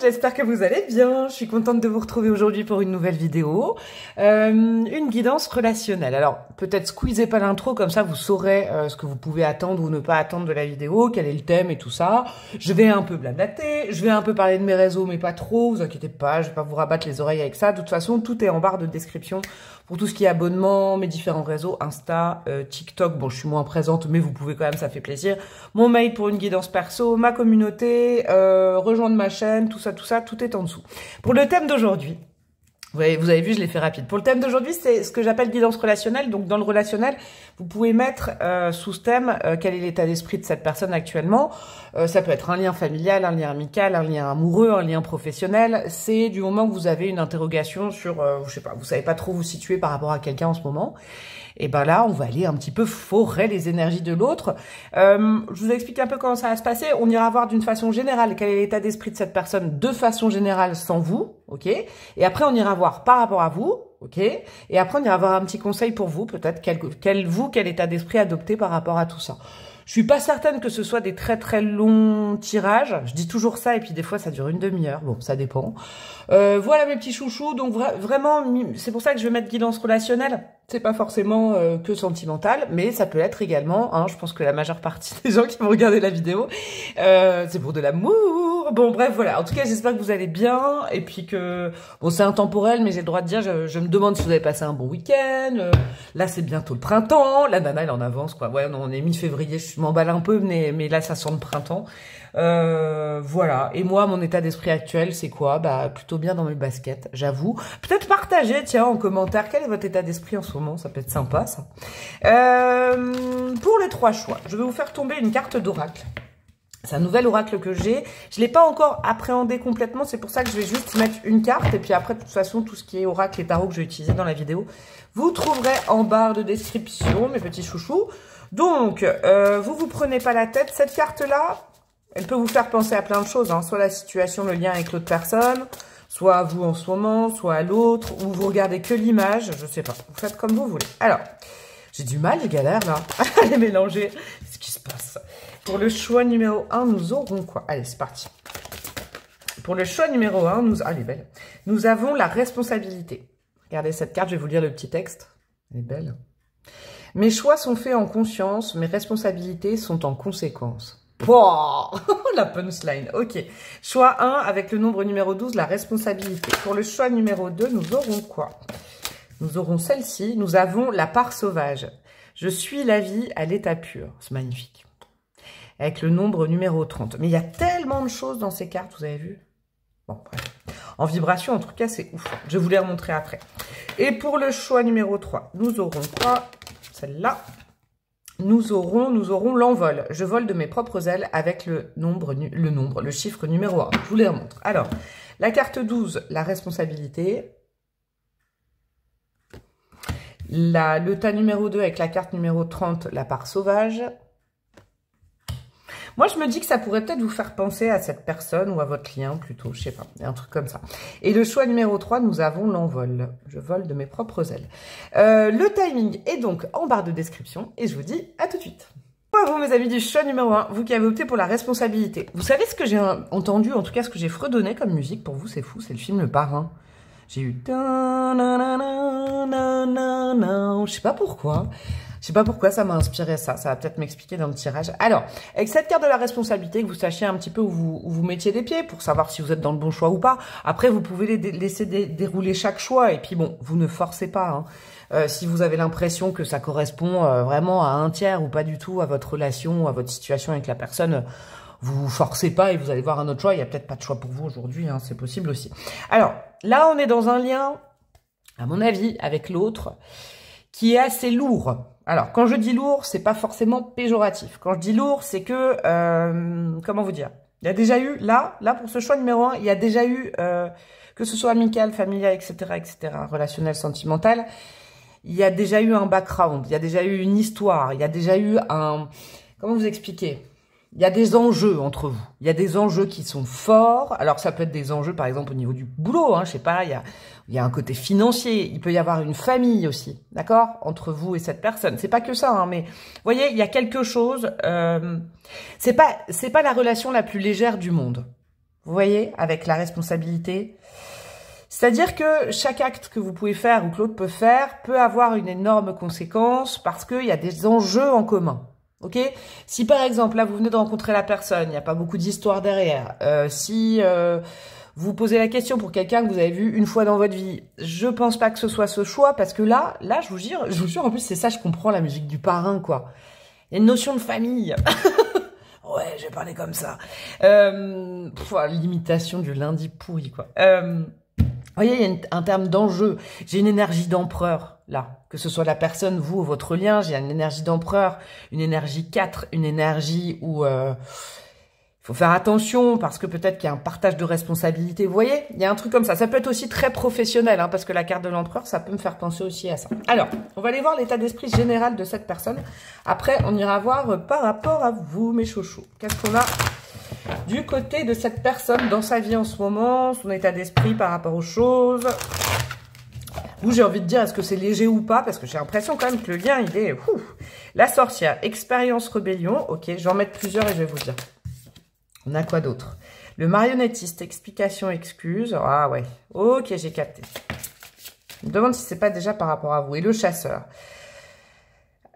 j'espère que vous allez bien. Je suis contente de vous retrouver aujourd'hui pour une nouvelle vidéo. Une guidance relationnelle. Alors, peut-être squeezez pas l'intro, comme ça vous saurez ce que vous pouvez attendre ou ne pas attendre de la vidéo, quel est le thème et tout ça. Je vais un peu blablater, je vais un peu parler de mes réseaux, mais pas trop, vous inquiétez pas, je vais pas vous rabattre les oreilles avec ça. De toute façon, tout est en barre de description pour tout ce qui est abonnement, mes différents réseaux, Insta, TikTok. Bon, je suis moins présente, mais vous pouvez quand même, ça fait plaisir. Mon mail pour une guidance perso, ma communauté, rejoindre ma chaîne, tout ça, tout est en dessous. Pour le thème d'aujourd'hui, vous avez vu, je l'ai fait rapide. Pour le thème d'aujourd'hui, c'est ce que j'appelle guidance relationnelle. Donc, dans le relationnel, vous pouvez mettre sous ce thème quel est l'état d'esprit de cette personne actuellement. Ça peut être un lien familial, un lien amical, un lien amoureux, un lien professionnel. C'est du moment que vous avez une interrogation sur, je sais pas, vous savez pas trop vous situer par rapport à quelqu'un en ce moment. Et ben là, on va aller un petit peu forer les énergies de l'autre. Je vous explique un peu comment ça va se passer. On ira voir d'une façon générale quel est l'état d'esprit de cette personne de façon générale sans vous, ok. Et après, on ira voir par rapport à vous, ok. Et après, on ira voir un petit conseil pour vous, peut-être quel état d'esprit adopter par rapport à tout ça. Je suis pas certaine que ce soit des très très longs tirages. Je dis toujours ça et puis des fois ça dure une demi-heure. Bon, ça dépend. Voilà mes petits chouchous. Donc vraiment, c'est pour ça que je vais mettre guidance relationnelle. C'est pas forcément que sentimental, mais ça peut être également. Hein, je pense que la majeure partie des gens qui vont regarder la vidéo, c'est pour de l'amour. Bon, bref, voilà. En tout cas, j'espère que vous allez bien et puis que bon, c'est intemporel, mais j'ai le droit de dire. Je me demande si vous avez passé un bon week-end. Là, c'est bientôt le printemps. La nana, elle en avance, quoi. Ouais, on est mi-février. Je m'emballe un peu, mais là, ça sent le printemps. Voilà. Et moi, mon état d'esprit actuel, c'est quoi? Bah, plutôt bien dans mes baskets, j'avoue. Peut-être partager, tiens, en commentaire, quel est votre état d'esprit en ce moment? Ça peut être sympa, ça. Pour les 3 choix, je vais vous faire tomber une carte d'oracle. C'est un nouvel oracle que j'ai. Je l'ai pas encore appréhendé complètement. C'est pour ça que je vais juste mettre une carte. Et puis après, de toute façon, tout ce qui est oracle et tarot que je vais utiliser dans la vidéo, vous trouverez en barre de description, mes petits chouchous. Donc, vous prenez pas la tête. Cette carte-là, elle peut vous faire penser à plein de choses. Hein. Soit la situation, le lien avec l'autre personne, soit à vous en ce moment, soit à l'autre, ou vous regardez que l'image. Je sais pas. Vous faites comme vous voulez. Alors, j'ai du mal, les galères, là, à les mélanger. Qu'est-ce qui se passe? Pour le choix numéro 1, nous aurons quoi? Allez, c'est parti. Pour le choix numéro 1, ah, elle est belle. Nous avons la responsabilité. Regardez cette carte, je vais vous lire le petit texte. Elle est belle. Mes choix sont faits en conscience, mes responsabilités sont en conséquence. Pouah, la punchline, ok. Choix 1, avec le nombre numéro 12, la responsabilité. Pour le choix numéro 2, nous aurons quoi? Nous aurons celle-ci, nous avons la part sauvage. Je suis la vie à l'état pur. C'est magnifique. Avec le nombre numéro 30. Mais il y a tellement de choses dans ces cartes, vous avez vu? Bon, bref. En vibration, en tout cas, c'est ouf. Je vais vous les remontrer après. Et pour le choix numéro 3, nous aurons quoi? Celle-là. Nous aurons l'envol. Je vole de mes propres ailes avec le chiffre numéro 1. Je vous les remontre. Alors, la carte 12, la responsabilité. Le tas numéro 2 avec la carte numéro 30, la part sauvage. Moi, je me dis que ça pourrait peut-être vous faire penser à cette personne ou à votre lien plutôt, je sais pas, un truc comme ça. Et le choix numéro 3, nous avons l'envol. Je vole de mes propres ailes. Le timing est donc en barre de description et je vous dis à tout de suite. Pour vous, mes amis du choix numéro 1, vous qui avez opté pour la responsabilité. Vous savez ce que j'ai entendu, en tout cas ce que j'ai fredonné comme musique pour vous, c'est fou, c'est le film Le Parrain. J'ai eu... Je sais pas pourquoi. Je sais pas pourquoi ça m'a inspiré ça. Ça va peut-être m'expliquer dans le tirage. Alors, avec cette carte de la responsabilité, que vous sachiez un petit peu où vous mettiez les pieds pour savoir si vous êtes dans le bon choix ou pas. Après, vous pouvez laisser dérouler chaque choix. Et puis bon, vous ne forcez pas. Hein. Si vous avez l'impression que ça correspond vraiment à un tiers ou pas du tout à votre relation ou à votre situation avec la personne, vous forcez pas et vous allez voir un autre choix. Il n'y a peut-être pas de choix pour vous aujourd'hui. Hein. C'est possible aussi. Alors, là, on est dans un lien, à mon avis, avec l'autre qui est assez lourd. Alors, quand je dis lourd, c'est pas forcément péjoratif. Quand je dis lourd, c'est que, comment vous dire? Il y a déjà eu, là, pour ce choix numéro 1, il y a déjà eu, que ce soit amical, familial, etc., relationnel, sentimental, il y a déjà eu un background, il y a déjà eu une histoire, il y a déjà eu un, comment vous expliquer? Il y a des enjeux entre vous. Il y a des enjeux qui sont forts. Alors, ça peut être des enjeux, par exemple, au niveau du boulot. Hein, je sais pas, il y a un côté financier. Il peut y avoir une famille aussi, d'accord, entre vous et cette personne. C'est pas que ça, hein, mais vous voyez, il y a quelque chose. C'est pas la relation la plus légère du monde. Vous voyez, avec la responsabilité. C'est-à-dire que chaque acte que vous pouvez faire ou que l'autre peut faire peut avoir une énorme conséquence parce qu'il y a des enjeux en commun. Ok? Si par exemple, là, vous venez de rencontrer la personne, il n'y a pas beaucoup d'histoire derrière. Si vous posez la question pour quelqu'un que vous avez vu une fois dans votre vie, je pense pas que ce soit ce choix parce que là, je vous jure, en plus, c'est ça, je comprends la musique du parrain, quoi. Il y a une notion de famille. Ouais, j'ai parlé comme ça. L'imitation du lundi pourri, quoi. Vous voyez, il y a un terme d'enjeu. J'ai une énergie d'empereur, là. Que ce soit la personne, vous ou votre lien, j'ai une énergie d'empereur, une énergie 4, une énergie où il faut faire attention parce que peut-être qu'il y a un partage de responsabilités. Vous voyez, il y a un truc comme ça. Ça peut être aussi très professionnel, hein, parce que la carte de l'empereur, ça peut me faire penser aussi à ça. Alors, on va aller voir l'état d'esprit général de cette personne. Après, on ira voir par rapport à vous, mes chouchous. Qu'est-ce qu'on a du côté de cette personne dans sa vie en ce moment, son état d'esprit par rapport aux choses. Vous, j'ai envie de dire, est-ce que c'est léger ou pas? Parce que j'ai l'impression quand même que le lien, il est... La sorcière, expérience, rébellion. Ok, je vais en mettre plusieurs et je vais vous dire. On a quoi d'autre? Le marionnettiste, explication, excuse. Ah ouais, ok, j'ai capté. Je me demande si c'est pas déjà par rapport à vous. Et le chasseur.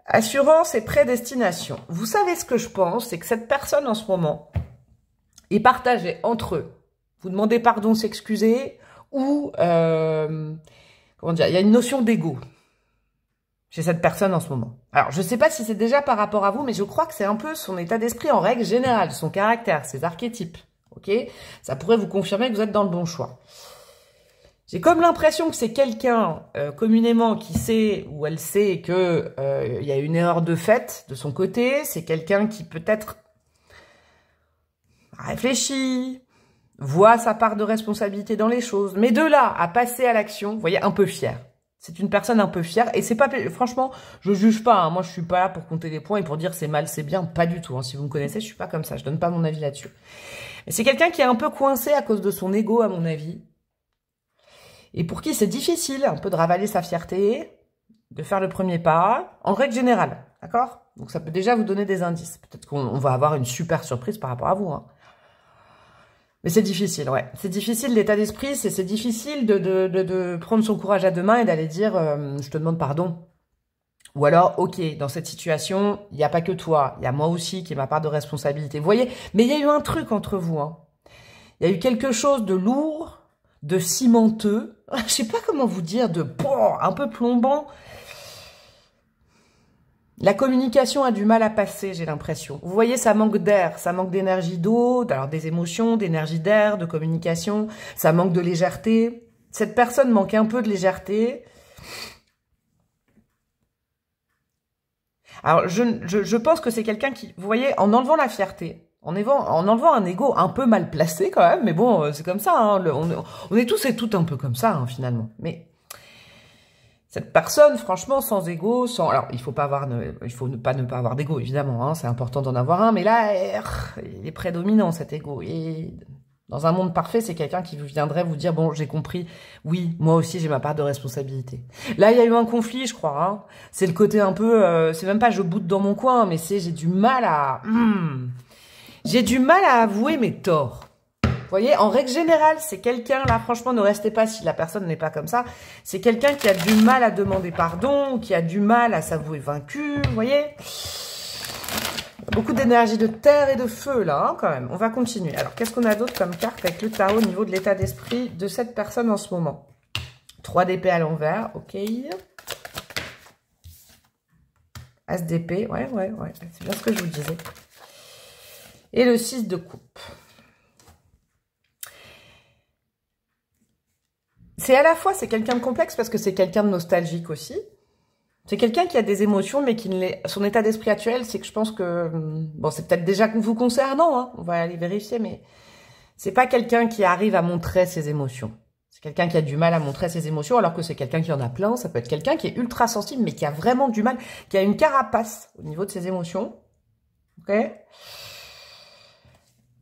Assurance et prédestination. Vous savez ce que je pense, c'est que cette personne en ce moment... et partagez entre eux. Vous demandez pardon, s'excuser, ou, comment dire, il y a une notion d'ego chez cette personne en ce moment. Alors, je ne sais pas si c'est déjà par rapport à vous, mais je crois que c'est un peu son état d'esprit en règle générale, son caractère, ses archétypes, ok? Ça pourrait vous confirmer que vous êtes dans le bon choix. J'ai comme l'impression que c'est quelqu'un, communément, qui sait, ou elle sait que il y a une erreur de fait de son côté, c'est quelqu'un qui peut-être réfléchit, voit sa part de responsabilité dans les choses, mais de là à passer à l'action, vous voyez, un peu fier. C'est une personne un peu fière, et c'est pas, franchement, je juge pas, hein, moi je suis pas là pour compter des points et pour dire c'est mal, c'est bien, pas du tout, hein. Si vous me connaissez, je suis pas comme ça, je donne pas mon avis là-dessus. Mais c'est quelqu'un qui est un peu coincé à cause de son ego, à mon avis, et pour qui c'est difficile un peu de ravaler sa fierté, de faire le premier pas, en règle générale, d'accord? Donc ça peut déjà vous donner des indices. Peut-être qu'on va avoir une super surprise par rapport à vous, hein. Mais c'est difficile, ouais. C'est difficile l'état d'esprit, c'est difficile de prendre son courage à deux mains et d'aller dire je te demande pardon. Ou alors, ok, dans cette situation, il n'y a pas que toi, il y a moi aussi qui ai ma part de responsabilité. Vous voyez, mais il y a eu un truc entre vous, hein. Il y a eu quelque chose de lourd, de cimenteux, je sais pas comment vous dire, un peu plombant. La communication a du mal à passer, j'ai l'impression. Vous voyez, ça manque d'air, ça manque d'énergie d'eau, alors des émotions, d'énergie d'air, de communication, ça manque de légèreté. Cette personne manque un peu de légèreté. Alors, je pense que c'est quelqu'un qui, vous voyez, en enlevant la fierté, en enlevant un ego un peu mal placé quand même, mais bon, c'est comme ça, hein, on est tous et toutes un peu comme ça, hein, finalement. Mais cette personne, franchement, sans ego, alors il faut pas ne pas avoir d'ego, évidemment, hein, c'est important d'en avoir un, mais là, il est prédominant cet ego. Et dans un monde parfait, c'est quelqu'un qui viendrait vous dire, bon, j'ai compris, oui, moi aussi j'ai ma part de responsabilité. Là, il y a eu un conflit, je crois, hein. C'est le côté un peu, c'est même pas je boude dans mon coin, mais c'est j'ai du mal à avouer mes torts. Vous voyez, en règle générale, c'est quelqu'un, là, franchement, ne restez pas si la personne n'est pas comme ça. C'est quelqu'un qui a du mal à demander pardon, qui a du mal à s'avouer vaincu, vous voyez. Beaucoup d'énergie de terre et de feu, là, hein, quand même. On va continuer. Alors, qu'est-ce qu'on a d'autre comme carte avec le tarot au niveau de l'état d'esprit de cette personne en ce moment? 3 d'épée à l'envers, ok. As d'épée, ouais, c'est bien ce que je vous disais. Et le 6 de coupe. C'est à la fois, c'est quelqu'un de complexe parce que c'est quelqu'un de nostalgique aussi. C'est quelqu'un qui a des émotions, mais qui ne les... Son état d'esprit actuel, c'est que je pense que... Bon, c'est peut-être déjà vous concernant, hein, on va aller vérifier, mais c'est pas quelqu'un qui arrive à montrer ses émotions. C'est quelqu'un qui a du mal à montrer ses émotions, alors que c'est quelqu'un qui en a plein. Ça peut être quelqu'un qui est ultra sensible, mais qui a vraiment du mal, qui a une carapace au niveau de ses émotions. Ok?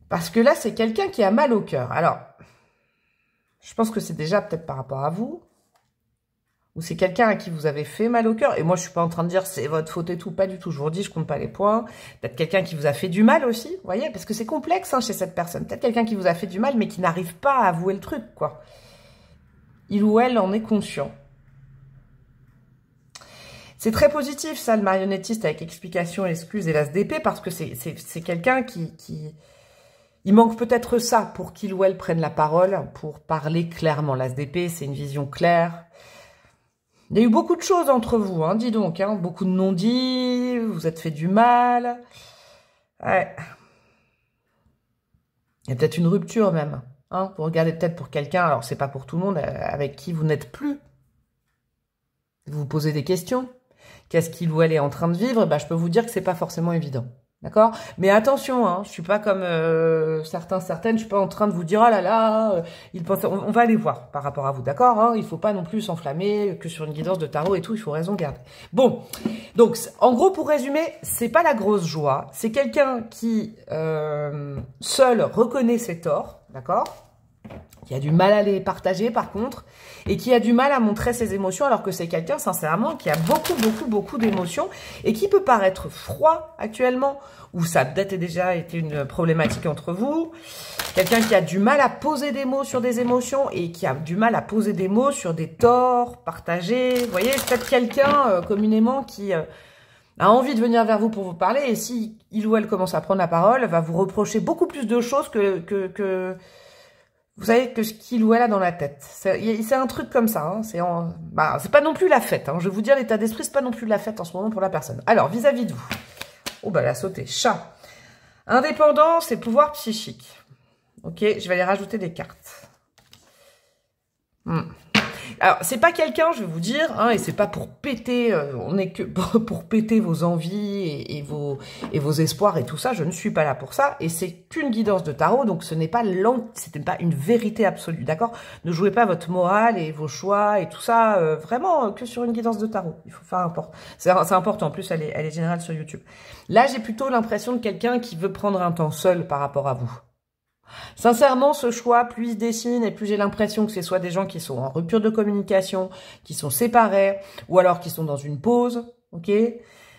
Parce que là, c'est quelqu'un qui a mal au cœur. Alors... Je pense que c'est déjà peut-être par rapport à vous. ou c'est quelqu'un à qui vous avez fait mal au cœur. Et moi, je suis pas en train de dire c'est votre faute et tout, pas du tout. Je vous redis, je compte pas les points. Peut-être quelqu'un qui vous a fait du mal aussi, vous voyez, parce que c'est complexe hein, chez cette personne. Peut-être quelqu'un qui vous a fait du mal, mais qui n'arrive pas à avouer le truc, quoi. Il ou elle en est conscient. C'est très positif, ça, le marionnettiste, avec explication, excuse et l'as d'épée, parce que c'est quelqu'un qui... Il manque peut-être ça pour qu'il ou elle prenne la parole, pour parler clairement. L'as d'épée, c'est une vision claire. Il y a eu beaucoup de choses entre vous, hein, dis donc. Hein, beaucoup de non-dits, vous vous êtes fait du mal. Ouais. Il y a peut-être une rupture même. Hein, vous regardez peut-être pour quelqu'un, alors c'est pas pour tout le monde, avec qui vous n'êtes plus. Vous vous posez des questions. Qu'est-ce qu'il ou elle est en train de vivre? Bah, je peux vous dire que c'est pas forcément évident. D'accord? Mais attention, hein, je suis pas comme certaines, je suis pas en train de vous dire, oh là là, il pense... on va aller voir par rapport à vous, d'accord hein? Il faut pas non plus s'enflammer que sur une guidance de tarot et tout, il faut raison garder. Bon, donc, en gros, pour résumer, c'est pas la grosse joie, c'est quelqu'un qui, seul, reconnaît ses torts, d'accord? Qui a du mal à les partager par contre, et qui a du mal à montrer ses émotions, alors que c'est quelqu'un, sincèrement, qui a beaucoup d'émotions, et qui peut paraître froid actuellement, ou ça a peut-être déjà été une problématique entre vous, quelqu'un qui a du mal à poser des mots sur des émotions, et qui a du mal à poser des mots sur des torts partagés, vous voyez, c'est peut-être quelqu'un, communément, qui... a envie de venir vers vous pour vous parler, et si il ou elle commence à prendre la parole, va vous reprocher beaucoup plus de choses que vous savez que ce qu'il ou elle a dans la tête. C'est un truc comme ça. Hein. C'est pas non plus la fête. Hein. Je vais vous dire, l'état d'esprit, c'est pas non plus la fête en ce moment pour la personne. Alors, vis-à-vis de vous. Oh, bah, elle a sauté. Chat. Indépendance et pouvoir psychique. Ok, je vais aller rajouter des cartes. Alors, c'est pas quelqu'un, je vais vous dire, hein, et c'est pas pour péter, on est que pour péter vos envies et vos espoirs et tout ça, je ne suis pas là pour ça, et c'est qu'une guidance de tarot, donc ce n'est pas une vérité absolue, d'accord? Ne jouez pas votre morale et vos choix et tout ça, vraiment que sur une guidance de tarot, il faut faire important. C'est important, en plus elle est générale sur YouTube. Là, j'ai plutôt l'impression de quelqu'un qui veut prendre un temps seul par rapport à vous. Sincèrement, ce choix, plus il se dessine et plus j'ai l'impression que c'est soit des gens qui sont en rupture de communication, qui sont séparés, ou alors qui sont dans une pause, ok?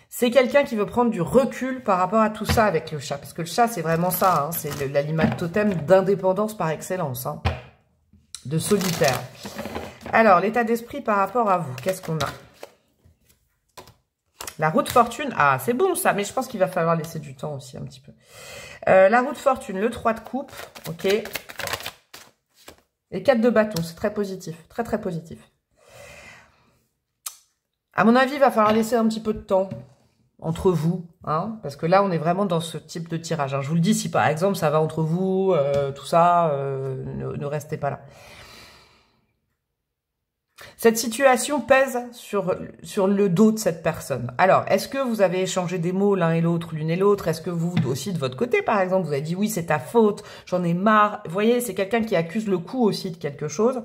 C'est quelqu'un qui veut prendre du recul par rapport à tout ça avec le chat, parce que le chat, c'est vraiment ça, hein, c'est l'animal totem d'indépendance par excellence, hein, de solitaire. Alors, l'état d'esprit par rapport à vous, qu'est-ce qu'on a? La roue de fortune, ah, c'est bon ça, mais je pense qu'il va falloir laisser du temps aussi un petit peu. La roue de fortune, le 3 de coupe, ok. Et 4 de bâton, c'est très positif, très positif. À mon avis, il va falloir laisser un petit peu de temps entre vous, hein, parce que là, on est vraiment dans ce type de tirage. Hein. Je vous le dis, si par exemple, ça va entre vous, tout ça, ne restez pas là. Cette situation pèse sur le dos de cette personne. Alors, est-ce que vous avez échangé des mots l'un et l'autre, l'une et l'autre? Est-ce que vous aussi, de votre côté, par exemple, vous avez dit « oui, c'est ta faute, j'en ai marre ». Vous voyez, c'est quelqu'un qui accuse le coup aussi de quelque chose,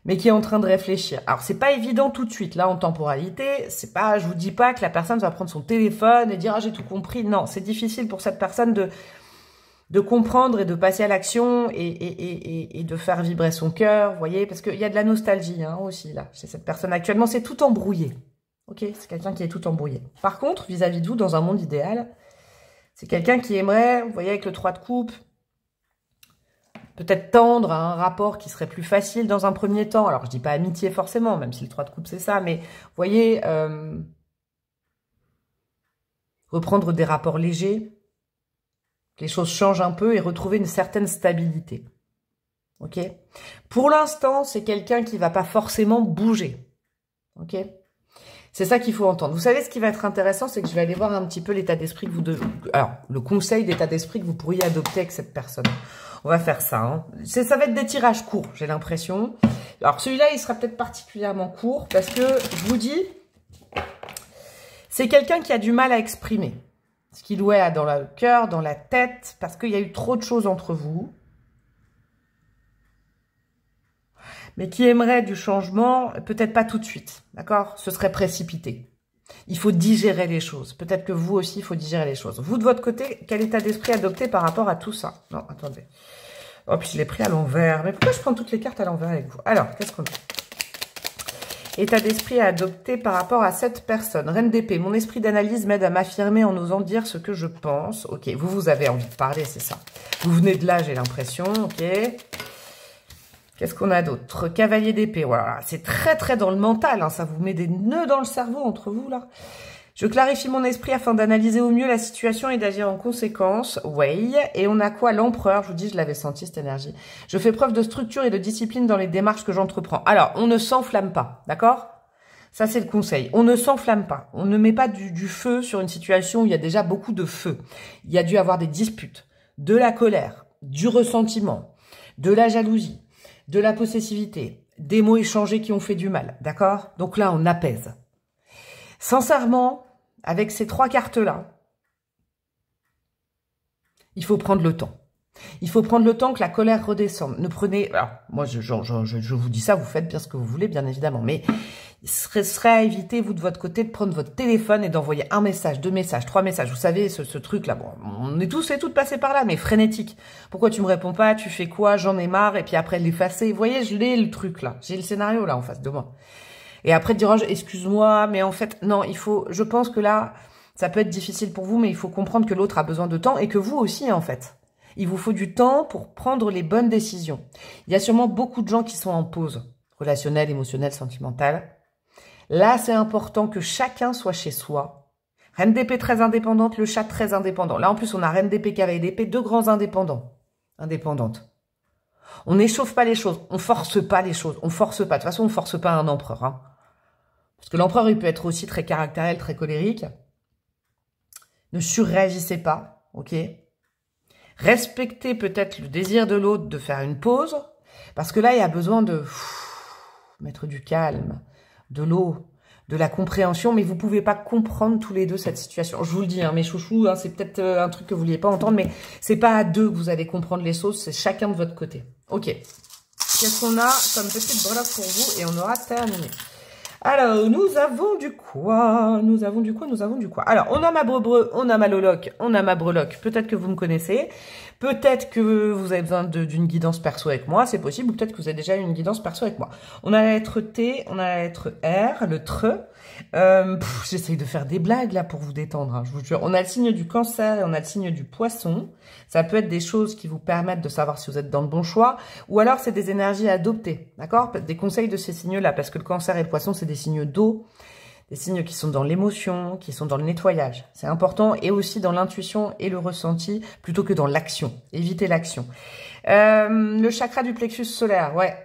mais qui est en train de réfléchir. Alors, c'est pas évident tout de suite. Là, en temporalité, c'est pas, je vous dis pas que la personne va prendre son téléphone et dire « ah, j'ai tout compris ». Non, c'est difficile pour cette personne de comprendre et de passer à l'action et de faire vibrer son cœur, vous voyez, parce qu'il y a de la nostalgie hein, aussi, là, chez cette personne. Actuellement, c'est tout embrouillé, ok? C'est quelqu'un qui est tout embrouillé. Par contre, vis-à-vis de vous, dans un monde idéal, c'est quelqu'un qui aimerait, vous voyez, avec le 3 de coupe, peut-être tendre à un rapport qui serait plus facile dans un premier temps. Alors, je dis pas amitié forcément, même si le 3 de coupe, c'est ça, mais, vous voyez, reprendre des rapports légers, que les choses changent un peu et retrouver une certaine stabilité. Ok? Pour l'instant, c'est quelqu'un qui va pas forcément bouger. Ok? C'est ça qu'il faut entendre. Vous savez, ce qui va être intéressant, c'est que je vais aller voir un petit peu l'état d'esprit que vous devez... Alors, le conseil d'état d'esprit que vous pourriez adopter avec cette personne. On va faire ça. Hein. Ça va être des tirages courts, j'ai l'impression. Alors, celui-là, il sera peut-être particulièrement court parce que, je vous dis, c'est quelqu'un qui a du mal à exprimer ce qu'il ou elle a dans le cœur, dans la tête, parce qu'il y a eu trop de choses entre vous, mais qui aimerait du changement, peut-être pas tout de suite, d'accord? Ce serait précipité. Il faut digérer les choses. Peut-être que vous aussi, il faut digérer les choses. Vous, de votre côté, quel état d'esprit adopter par rapport à tout ça? Non, attendez. Oh, puis je l'ai pris à l'envers. Mais pourquoi je prends toutes les cartes à l'envers avec vous? Alors, qu'est-ce qu'on a? État d'esprit à adopter par rapport à cette personne. Reine d'épée, mon esprit d'analyse m'aide à m'affirmer en osant dire ce que je pense. Ok, vous avez envie de parler, c'est ça. Vous venez de là, j'ai l'impression. Ok. Qu'est-ce qu'on a d'autre? Cavalier d'épée, voilà. C'est très dans le mental, hein. Ça vous met des nœuds dans le cerveau entre vous, là. Je clarifie mon esprit afin d'analyser au mieux la situation et d'agir en conséquence. Ouais. Et on a quoi? L'empereur. Je vous dis, je l'avais senti, cette énergie. Je fais preuve de structure et de discipline dans les démarches que j'entreprends. Alors, on ne s'enflamme pas. D'accord? Ça, c'est le conseil. On ne s'enflamme pas. On ne met pas du feu sur une situation où il y a déjà beaucoup de feu. Il y a dû avoir des disputes, de la colère, du ressentiment, de la jalousie, de la possessivité, des mots échangés qui ont fait du mal. D'accord? Donc là, on apaise. Sincèrement, avec ces 3 cartes-là, il faut prendre le temps. Il faut prendre le temps que la colère redescende. Ne prenez... Alors, moi, je vous dis ça, vous faites bien ce que vous voulez, bien évidemment. Mais il serait à éviter, vous, de votre côté, de prendre votre téléphone et d'envoyer 1 message, 2 messages, 3 messages. Vous savez, ce truc-là, bon, on est tous et toutes passés par là, mais frénétique. Pourquoi tu me réponds pas? Tu fais quoi? J'en ai marre. Et puis après, l'effacer. Vous voyez, je l'ai, le truc, là. J'ai le scénario, là, en face de moi. Et après, te dire, oh, excuse-moi, mais en fait, non, il faut... Je pense que là, ça peut être difficile pour vous, mais il faut comprendre que l'autre a besoin de temps et que vous aussi, en fait. Il vous faut du temps pour prendre les bonnes décisions. Il y a sûrement beaucoup de gens qui sont en pause relationnelle, émotionnelle, sentimentale. Là, c'est important que chacun soit chez soi. Reine d'épée très indépendante, le chat très indépendant. Là, en plus, on a reine d'épée, cavalier d'épée, 2 grands indépendants. Indépendantes. On n'échauffe pas les choses. On force pas les choses. On force pas. De toute façon, on force pas un empereur. Hein. Parce que l'empereur, il peut être aussi très caractériel, très colérique. Ne surréagissez pas, ok? Respectez peut-être le désir de l'autre de faire une pause. Parce que là, il y a besoin de mettre du calme, de l'eau, de la compréhension. Mais vous pouvez pas comprendre tous les deux cette situation. Je vous le dis, hein, mes chouchous, hein, c'est peut-être un truc que vous vouliez pas entendre. Mais c'est pas à 2 que vous allez comprendre les choses. C'est chacun de votre côté. Ok. Qu'est-ce qu'on a comme petite breloque pour vous? Et on aura terminé. Alors, nous avons du quoi? Alors, on a ma brebreu, on a ma loloc, on a ma breloque. Peut-être que vous me connaissez. Peut-être que vous avez besoin d'une guidance perso avec moi. C'est possible. Ou peut-être que vous avez déjà eu une guidance perso avec moi. On a la lettre T, on a la lettre R, le TRE. J'essaye de faire des blagues là pour vous détendre, hein, je vous jure. On a le signe du Cancer et on a le signe du Poisson. Ça peut être des choses qui vous permettent de savoir si vous êtes dans le bon choix. Ou alors, c'est des énergies à adopter. D'accord? Des conseils de ces signes-là. Parce que le Cancer et le Poisson, c'est des signes d'eau. Des signes qui sont dans l'émotion, qui sont dans le nettoyage. C'est important. Et aussi dans l'intuition et le ressenti, plutôt que dans l'action. Évitez l'action. Le chakra du plexus solaire, ouais.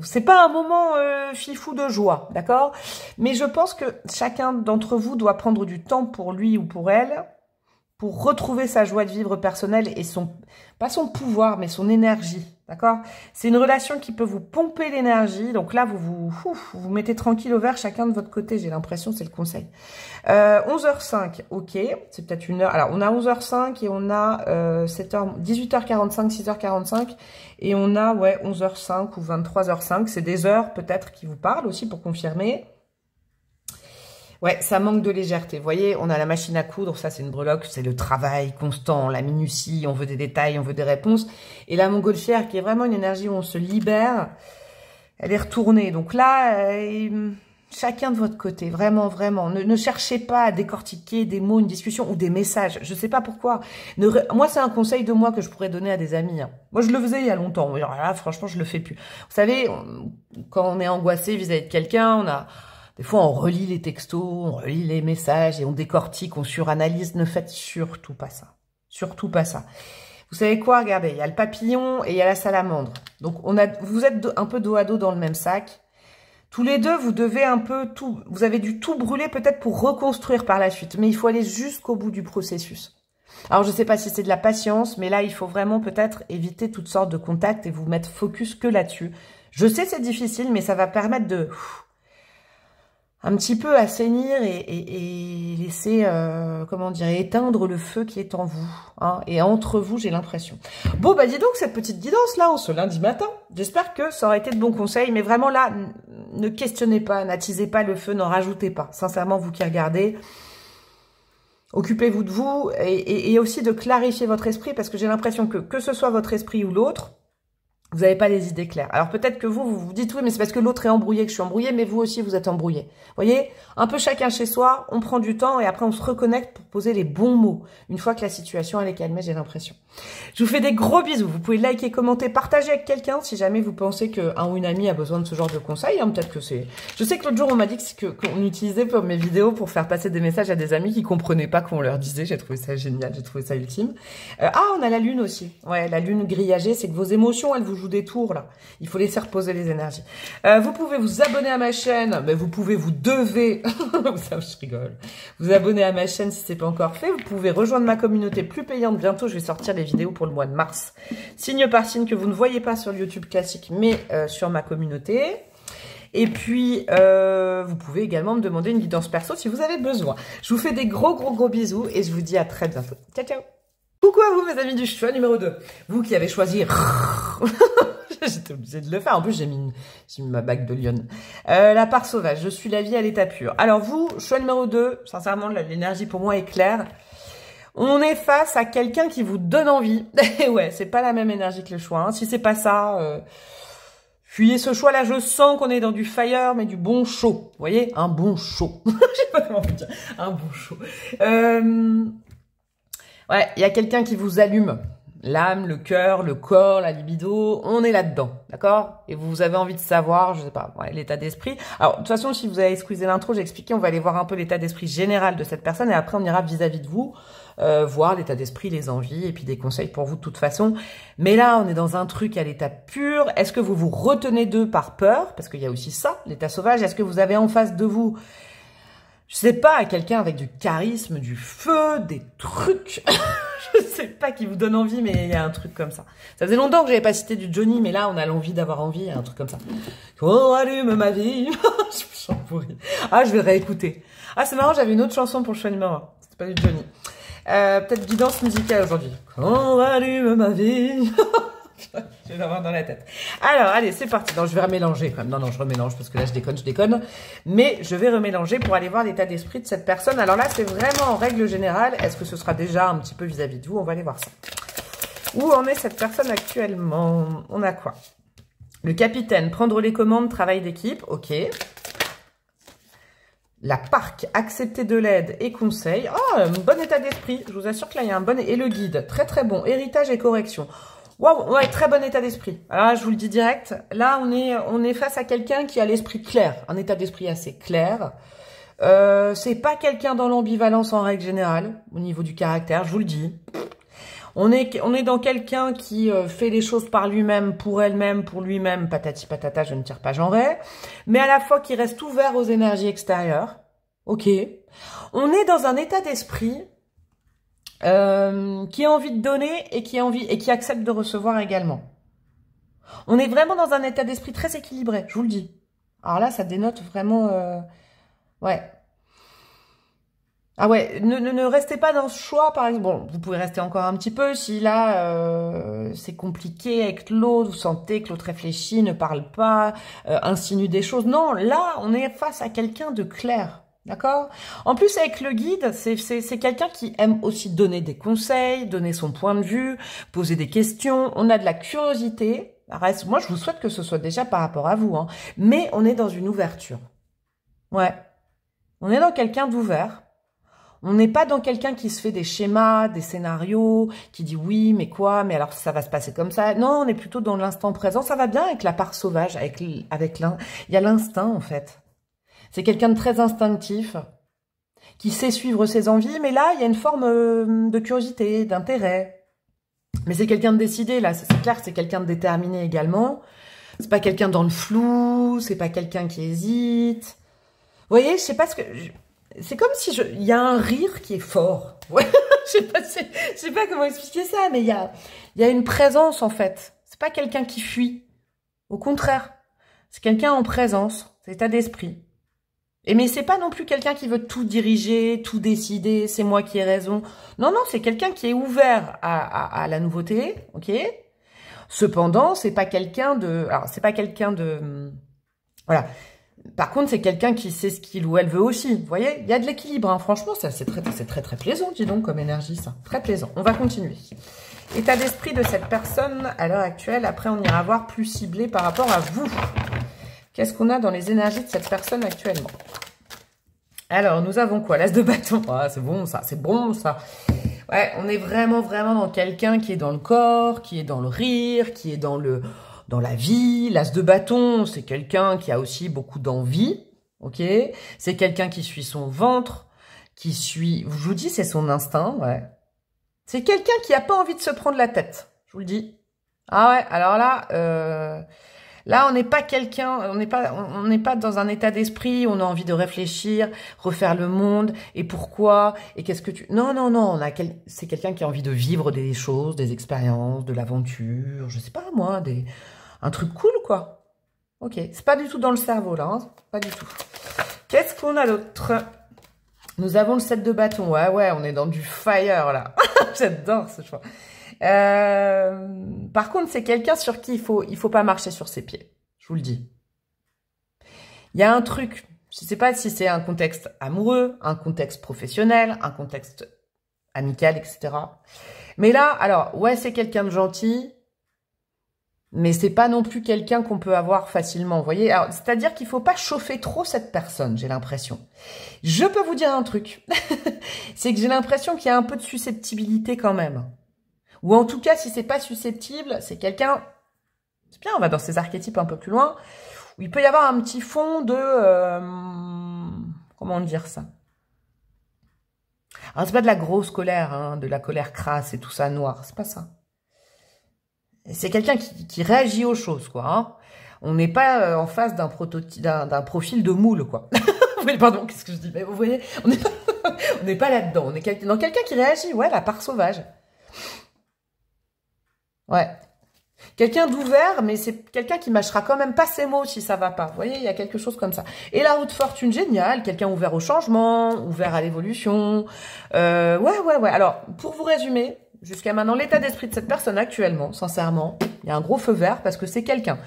C'est pas un moment fifou de joie, d'accord? Mais je pense que chacun d'entre vous doit prendre du temps pour lui ou pour elle, pour retrouver sa joie de vivre personnelle et pas son pouvoir, mais son énergie, d'accord? C'est une relation qui peut vous pomper l'énergie, donc là, vous mettez tranquille au vert, chacun de votre côté, j'ai l'impression, c'est le conseil. 11h05, ok, c'est peut-être une heure. Alors, on a 11h05 et on a 18h45, 6h45, et on a, ouais, 11h05 ou 23h05, c'est des heures peut-être qui vous parlent aussi pour confirmer. Ouais, ça manque de légèreté. Vous voyez, on a la machine à coudre, ça c'est une breloque, c'est le travail constant, la minutie, on veut des détails, on veut des réponses. Et la montgolfière, qui est vraiment une énergie où on se libère, elle est retournée. Donc là, chacun de votre côté, vraiment, vraiment. Ne cherchez pas à décortiquer des mots, une discussion ou des messages. Je sais pas pourquoi. Moi, c'est un conseil de moi que je pourrais donner à des amis. Hein. Moi, je le faisais il y a longtemps. Alors là, franchement, je le fais plus. Vous savez, quand on est angoissé vis-à-vis de quelqu'un, des fois, on relit les textos, on relit les messages et on décortique, on suranalyse. Ne faites surtout pas ça. Surtout pas ça. Vous savez quoi? Regardez, il y a le papillon et il y a la salamandre. Donc, vous êtes un peu dos à dos dans le même sac. Tous les deux, vous devez un peu tout... Vous avez dû tout brûler peut-être pour reconstruire par la suite. Mais il faut aller jusqu'au bout du processus. Alors, je ne sais pas si c'est de la patience, mais là, il faut vraiment peut-être éviter toutes sortes de contacts et vous mettre focus que là-dessus. Je sais c'est difficile, mais ça va permettre de... un petit peu assainir et laisser, comment dire, éteindre le feu qui est en vous. Hein, et entre vous, j'ai l'impression. Bon, bah dis donc, cette petite guidance là, ce lundi matin. J'espère que ça aurait été de bons conseils. Mais vraiment là, ne questionnez pas, n'attisez pas le feu, n'en rajoutez pas. Sincèrement, vous qui regardez, occupez-vous de vous et aussi de clarifier votre esprit. Parce que j'ai l'impression que ce soit votre esprit ou l'autre, Vous n'avez pas les idées claires. Alors peut-être que vous vous dites, oui, mais c'est parce que l'autre est embrouillé que je suis embrouillée, mais vous aussi, vous êtes embrouillé. Vous voyez, un peu chacun chez soi, on prend du temps et après on se reconnecte pour poser les bons mots. Une fois que la situation, elle est calmée, j'ai l'impression. Je vous fais des gros bisous. Vous pouvez liker, commenter, partager avec quelqu'un si jamais vous pensez qu'un ou une amie a besoin de ce genre de conseils. Hein, peut-être que c'est... Je sais que l'autre jour, on m'a dit qu'on utilisait pour mes vidéos pour faire passer des messages à des amis qui comprenaient pas qu'on leur disait. J'ai trouvé ça génial, j'ai trouvé ça ultime. On a la lune aussi. Ouais, la lune grillagée, c'est que vos émotions, elles vous jouent des tours, là. Il faut laisser reposer les énergies. Vous pouvez vous abonner à ma chaîne. Mais vous pouvez, vous devez. Ça, je rigole. Vous abonner à ma chaîne si c'est pas encore fait. Vous pouvez rejoindre ma communauté plus payante. Bientôt, je vais sortir les vidéos pour le mois de mars. Signe par signe que vous ne voyez pas sur YouTube classique, mais sur ma communauté. Et puis, vous pouvez également me demander une guidance perso si vous avez besoin. Je vous fais des gros bisous et je vous dis à très bientôt. Ciao, ciao. Coucou à vous, mes amis du choix numéro 2. Vous qui avez choisi... J'étais obligée de le faire. En plus, j'ai mis ma bague de lionne. La part sauvage. Je suis la vie à l'état pur. Alors vous, choix numéro 2. Sincèrement, l'énergie pour moi est claire. On est face à quelqu'un qui vous donne envie. Et ouais, c'est pas la même énergie que le choix. Hein. Si c'est pas ça, fuyez ce choix-là. Je sens qu'on est dans du fire, mais du bon chaud. Vous voyez, un bon chaud. Je sais pas comment vous dire. Un bon chaud. Ouais, il y a quelqu'un qui vous allume. L'âme, le cœur, le corps, la libido, on est là-dedans, d'accord? Et vous avez envie de savoir, je sais pas, ouais, l'état d'esprit. Alors, de toute façon, si vous avez squeezé l'intro, j'ai expliqué, on va aller voir un peu l'état d'esprit général de cette personne et après, on ira vis-à-vis de vous, voir l'état d'esprit, les envies et puis des conseils pour vous de toute façon. Mais là, on est dans un truc à l'état pur. Est-ce que vous vous retenez d'eux par peur? Parce qu'il y a aussi ça, l'état sauvage. Est-ce que vous avez en face de vous, je sais pas, quelqu'un avec du charisme, du feu, des trucs... Je sais pas qui vous donne envie, mais il y a un truc comme ça. Ça faisait longtemps que j'avais pas cité du Johnny, mais là, on a l'envie d'avoir envie, il y a un truc comme ça. Oh, allume ma vie. Je me sens pourrie. Ah, je vais réécouter. Ah, c'est marrant, j'avais une autre chanson pour le choix numéro 1. C'était pas du Johnny. Peut-être guidance musicale aujourd'hui. Oh, allume ma vie. Je vais l'avoir dans la tête. Alors, allez, c'est parti. Non, je vais remélanger quand même. Non, je remélange parce que là, je déconne. Mais je vais remélanger pour aller voir l'état d'esprit de cette personne. Alors là, c'est vraiment en règle générale. Est-ce que ce sera déjà un petit peu vis-à-vis de vous? On va aller voir ça. Où en est cette personne actuellement? On a quoi? Le capitaine, prendre les commandes, travail d'équipe. Ok. La parc, accepter de l'aide et conseil. Oh, un bon état d'esprit. Je vous assure que là, il y a un bon... Et le guide, très bon. Héritage et correction. Waouh, ouais, très bon état d'esprit. Alors là, je vous le dis direct, là, on est face à quelqu'un qui a l'esprit clair, un état d'esprit assez clair. C'est pas quelqu'un dans l'ambivalence en règle générale, au niveau du caractère, je vous le dis. On est dans quelqu'un qui fait les choses par lui-même, pour elle-même, pour lui-même, patati patata, je ne tire pas, j'en vais. Mais à la fois qui reste ouvert aux énergies extérieures. Ok. On est dans un état d'esprit... qui a envie de donner et qui accepte de recevoir également. On est vraiment dans un état d'esprit très équilibré, je vous le dis. Alors là, ça dénote vraiment... ouais. Ah ouais, ne restez pas dans ce choix, par exemple. Bon, vous pouvez rester encore un petit peu si là, c'est compliqué avec l'autre, vous sentez que l'autre réfléchit, ne parle pas, insinue des choses. Non, là, on est face à quelqu'un de clair. D'accord? En plus, avec le guide, c'est quelqu'un qui aime aussi donner des conseils, donner son point de vue, poser des questions. On a de la curiosité. Moi, je vous souhaite que ce soit déjà par rapport à vous, hein. Mais on est dans une ouverture. Ouais. On est dans quelqu'un d'ouvert. On n'est pas dans quelqu'un qui se fait des schémas, des scénarios, qui dit oui, mais quoi, mais alors ça va se passer comme ça. Non, on est plutôt dans l'instant présent. Ça va bien avec la part sauvage, il y a l'instinct, en fait. C'est quelqu'un de très instinctif, qui sait suivre ses envies, mais là, il y a une forme de curiosité, d'intérêt. Mais c'est quelqu'un de décidé, là, c'est clair, c'est quelqu'un de déterminé également. C'est pas quelqu'un dans le flou, c'est pas quelqu'un qui hésite. Vous voyez, je sais pas ce que... C'est comme si il y a un rire qui est fort. Ouais, je sais pas comment expliquer ça, mais il y a une présence, en fait. C'est pas quelqu'un qui fuit. Au contraire, c'est quelqu'un en présence, c'est état d'esprit. Mais c'est pas non plus quelqu'un qui veut tout diriger, tout décider, c'est moi qui ai raison. Non, c'est quelqu'un qui est ouvert à la nouveauté, ok? Cependant, c'est pas quelqu'un de... Alors, c'est pas quelqu'un de... Voilà. Par contre, c'est quelqu'un qui sait ce qu'il ou elle veut aussi. Vous voyez, il y a de l'équilibre. Hein. Franchement, c'est très plaisant, dis donc, comme énergie, ça. Très plaisant. On va continuer. État d'esprit de cette personne à l'heure actuelle. Après, on ira voir plus ciblé par rapport à vous. Qu'est-ce qu'on a dans les énergies de cette personne actuellement? Alors, nous avons quoi? L'as de bâton. Ah, c'est bon, ça. C'est bon, ça. Ouais, on est vraiment dans quelqu'un qui est dans le corps, qui est dans le rire, qui est dans la vie. L'as de bâton, c'est quelqu'un qui a aussi beaucoup d'envie, ok? C'est quelqu'un qui suit son ventre, qui suit... Je vous dis, c'est son instinct, ouais. C'est quelqu'un qui a pas envie de se prendre la tête, je vous le dis. Ah ouais, alors là... Là, on n'est pas quelqu'un, on n'est pas dans un état d'esprit où on a envie de réfléchir, refaire le monde, et pourquoi, et qu'est-ce que tu... Non, c'est quelqu'un qui a envie de vivre des choses, des expériences, de l'aventure, je sais pas moi, un truc cool, quoi. Ok, c'est pas du tout dans le cerveau, là, hein, pas du tout. Qu'est-ce qu'on a d'autre? Nous avons le 7 de bâton, ouais, on est dans du fire, là. J'adore ce choix. Par contre, c'est quelqu'un sur qui il faut pas marcher sur ses pieds. Je vous le dis. Il y a un truc, je sais pas si c'est un contexte amoureux, un contexte professionnel, un contexte amical, etc. Mais là, alors, ouais, c'est quelqu'un de gentil, mais c'est pas non plus quelqu'un qu'on peut avoir facilement, vous voyez. Alors, c'est-à-dire qu'il faut pas chauffer trop cette personne, j'ai l'impression. Je peux vous dire un truc. C'est que j'ai l'impression qu'il y a un peu de susceptibilité quand même. Ou en tout cas, si c'est pas susceptible, c'est quelqu'un... C'est bien, on va dans ces archétypes un peu plus loin, où il peut y avoir un petit fond de... comment dire ça? Alors, c'est pas de la grosse colère, hein, de la colère crasse et tout ça noir, c'est pas ça. C'est quelqu'un qui réagit aux choses, quoi. Hein. On n'est pas en face d'un profil de moule, quoi. Oui, pardon, qu'est-ce que je dis? Mais vous voyez, on n'est pas là-dedans. On est dans quelqu'un qui réagit, ouais, la part sauvage. Ouais. Quelqu'un d'ouvert, mais c'est quelqu'un qui mâchera quand même pas ses mots si ça va pas. Vous voyez, il y a quelque chose comme ça. Et la roue de fortune, génial. Quelqu'un ouvert au changement, ouvert à l'évolution. Ouais. Alors, pour vous résumer, jusqu'à maintenant, l'état d'esprit de cette personne actuellement, sincèrement, il y a un gros feu vert parce que c'est quelqu'un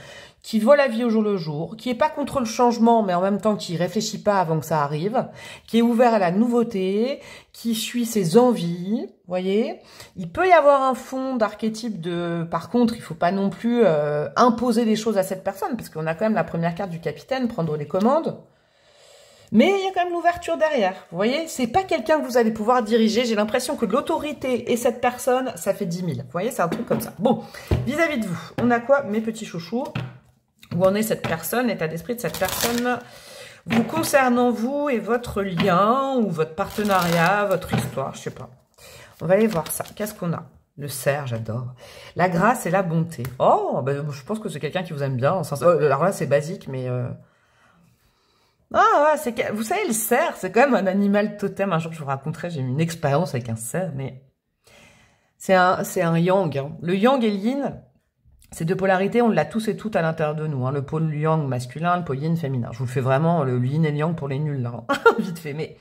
qui voit la vie au jour le jour, qui est pas contre le changement, mais en même temps qui réfléchit pas avant que ça arrive, qui est ouvert à la nouveauté, qui suit ses envies, voyez. Il peut y avoir un fond d'archétype de... Par contre, il faut pas non plus imposer des choses à cette personne, parce qu'on a quand même la première carte du capitaine, prendre les commandes. Mais il y a quand même l'ouverture derrière, vous voyez. C'est pas quelqu'un que vous allez pouvoir diriger. J'ai l'impression que de l'autorité et cette personne, ça fait 10 000. Vous voyez, c'est un truc comme ça. Bon, vis-à-vis de vous, on a quoi, mes petits chouchous? Où en est cette personne, l'état d'esprit de cette personne vous concernant vous et votre lien ou votre partenariat, votre histoire, je sais pas. On va aller voir ça. Qu'est-ce qu'on a? Le cerf, j'adore. La grâce et la bonté. Oh, ben, je pense que c'est quelqu'un qui vous aime bien. Alors là, c'est basique, mais... Ah, ouais, vous savez, le cerf, c'est quand même un animal totem. Un jour, je vous raconterai, j'ai eu une expérience avec un cerf, mais... C'est un yang. Hein. Le yang et le yin... Ces deux polarités, on l'a tous et toutes à l'intérieur de nous. Hein. Le pôle yang masculin, le pôle yin féminin. Je vous le fais vraiment, le yin et le yang pour les nuls, là. Hein. Vite fait, mais...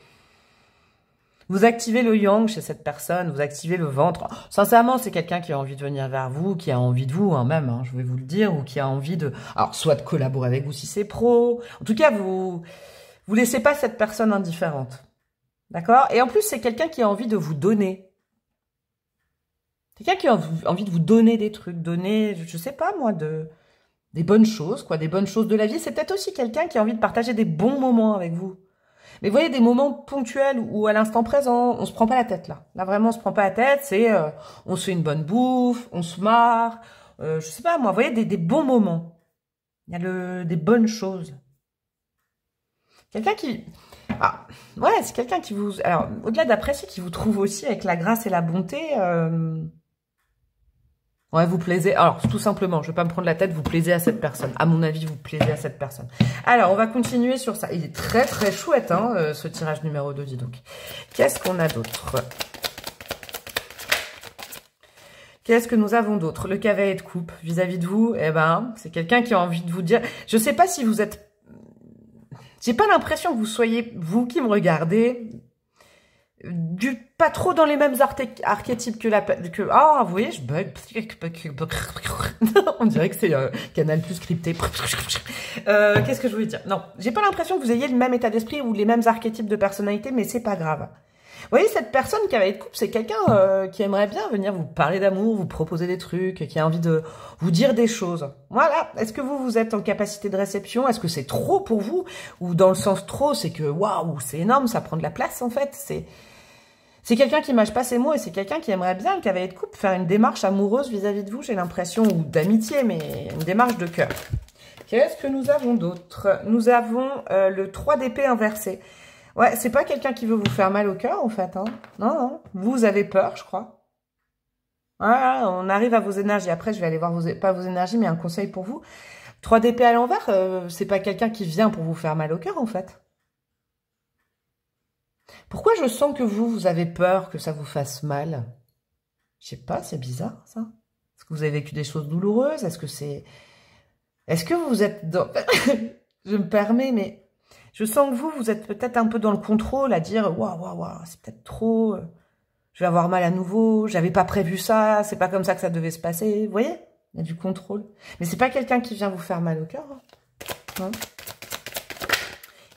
Vous activez le yang chez cette personne, vous activez le ventre. Sincèrement, c'est quelqu'un qui a envie de venir vers vous, qui a envie de vous, hein, même, hein, je vais vous le dire, ou qui a envie de... Alors, soit de collaborer avec vous si c'est pro. En tout cas, vous laissez pas cette personne indifférente. D'accord? Et en plus, c'est quelqu'un qui a envie de vous donner. Quelqu'un qui a envie de vous donner des trucs, donner, je sais pas moi, des bonnes choses, quoi, des bonnes choses de la vie. C'est peut-être aussi quelqu'un qui a envie de partager des bons moments avec vous. Mais vous voyez, des moments ponctuels ou à l'instant présent, on se prend pas la tête, là. Là, vraiment, on se prend pas la tête, c'est, on se fait une bonne bouffe, on se marre, je sais pas moi, vous voyez, des bons moments. Il y a des bonnes choses. Quelqu'un qui... Ah, ouais, c'est quelqu'un qui vous... Alors, au-delà d'apprécier, qui vous trouve aussi avec la grâce et la bonté... Ouais, vous plaisez. Alors, tout simplement, je vais pas me prendre la tête, vous plaisez à cette personne. À mon avis, vous plaisez à cette personne. Alors, on va continuer sur ça. Il est très, très chouette, hein, ce tirage numéro 2, dis donc. Qu'est-ce qu'on a d'autre? Qu'est-ce que nous avons d'autre? Le cavalier de coupe vis-à-vis de vous, eh ben, c'est quelqu'un qui a envie de vous dire... Je sais pas si vous êtes... J'ai pas l'impression que vous soyez, vous qui me regardez... pas trop dans les mêmes archétypes que ah, vous voyez, je bug. On dirait que c'est Canal Plus crypté. Qu'est-ce que je voulais dire? Non, j'ai pas l'impression que vous ayez le même état d'esprit ou les mêmes archétypes de personnalité, mais c'est pas grave. Vous voyez, cette personne qui va être couple, c'est quelqu'un qui aimerait bien venir vous parler d'amour, vous proposer des trucs, qui a envie de vous dire des choses. Voilà. Est-ce que vous êtes en capacité de réception? Est-ce que c'est trop pour vous? Ou dans le sens trop, c'est que waouh, c'est énorme, ça prend de la place en fait. C'est quelqu'un qui mâche pas ses mots et c'est quelqu'un qui aimerait bien, qui va être couple, faire une démarche amoureuse vis-à-vis de vous, j'ai l'impression, ou d'amitié, mais une démarche de cœur. Qu'est-ce que nous avons d'autre? Nous avons le 3 d'épée inversé. Ouais, c'est pas quelqu'un qui veut vous faire mal au cœur, en fait. Hein. Non, non. Vous avez peur, je crois. Voilà, on arrive à vos énergies. Après, je vais aller voir pas vos énergies, mais un conseil pour vous. 3 d'épée à l'envers, c'est pas quelqu'un qui vient pour vous faire mal au cœur, en fait. Pourquoi je sens que vous avez peur que ça vous fasse mal? Je sais pas, c'est bizarre, ça. Est-ce que vous avez vécu des choses douloureuses? Est-ce que vous êtes dans... Je me permets, mais... Je sens que vous êtes peut-être un peu dans le contrôle, à dire « Waouh, waouh, waouh, c'est peut-être trop, je vais avoir mal à nouveau, j'avais pas prévu ça, c'est pas comme ça que ça devait se passer. » Vous voyez? Il y a du contrôle. Mais c'est pas quelqu'un qui vient vous faire mal au cœur. Hein.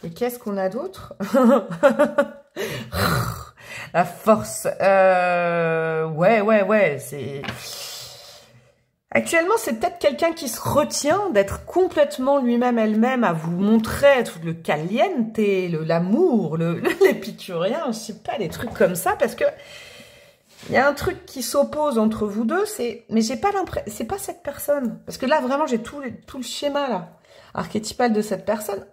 Et qu'est-ce qu'on a d'autre? La force. Ouais, c'est... Actuellement, c'est peut-être quelqu'un qui se retient d'être complètement lui-même, elle-même, à vous montrer tout le caliente, l'amour, l'épicurien, je sais pas, des trucs comme ça, parce que il y a un truc qui s'oppose entre vous deux, mais j'ai pas l'impression, c'est pas cette personne, parce que là, vraiment, j'ai tout le schéma, là, archétypal de cette personne.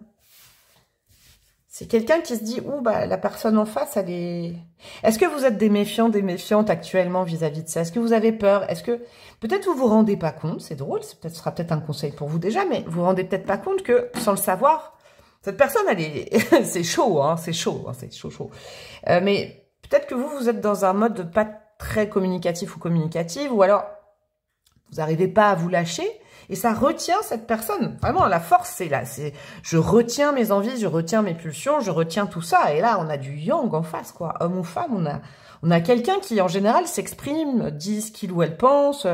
C'est quelqu'un qui se dit, ouh, bah, la personne en face, elle est... Est-ce que vous êtes des méfiants, des méfiantes actuellement vis-à-vis de ça? Est-ce que vous avez peur? Est-ce que... Peut-être vous vous rendez pas compte, c'est drôle, ce sera peut-être un conseil pour vous déjà, mais vous vous rendez peut-être pas compte que, sans le savoir, cette personne, elle est... c'est chaud, hein, c'est chaud. Mais peut-être que vous êtes dans un mode pas très communicatif ou communicative, ou alors, vous n'arrivez pas à vous lâcher, et ça retient cette personne. Vraiment, la force, c'est là. Je retiens mes envies, je retiens mes pulsions, je retiens tout ça. Et là, on a du yang en face, quoi. Homme ou femme, on a quelqu'un qui, en général, s'exprime, dit ce qu'il ou elle pense,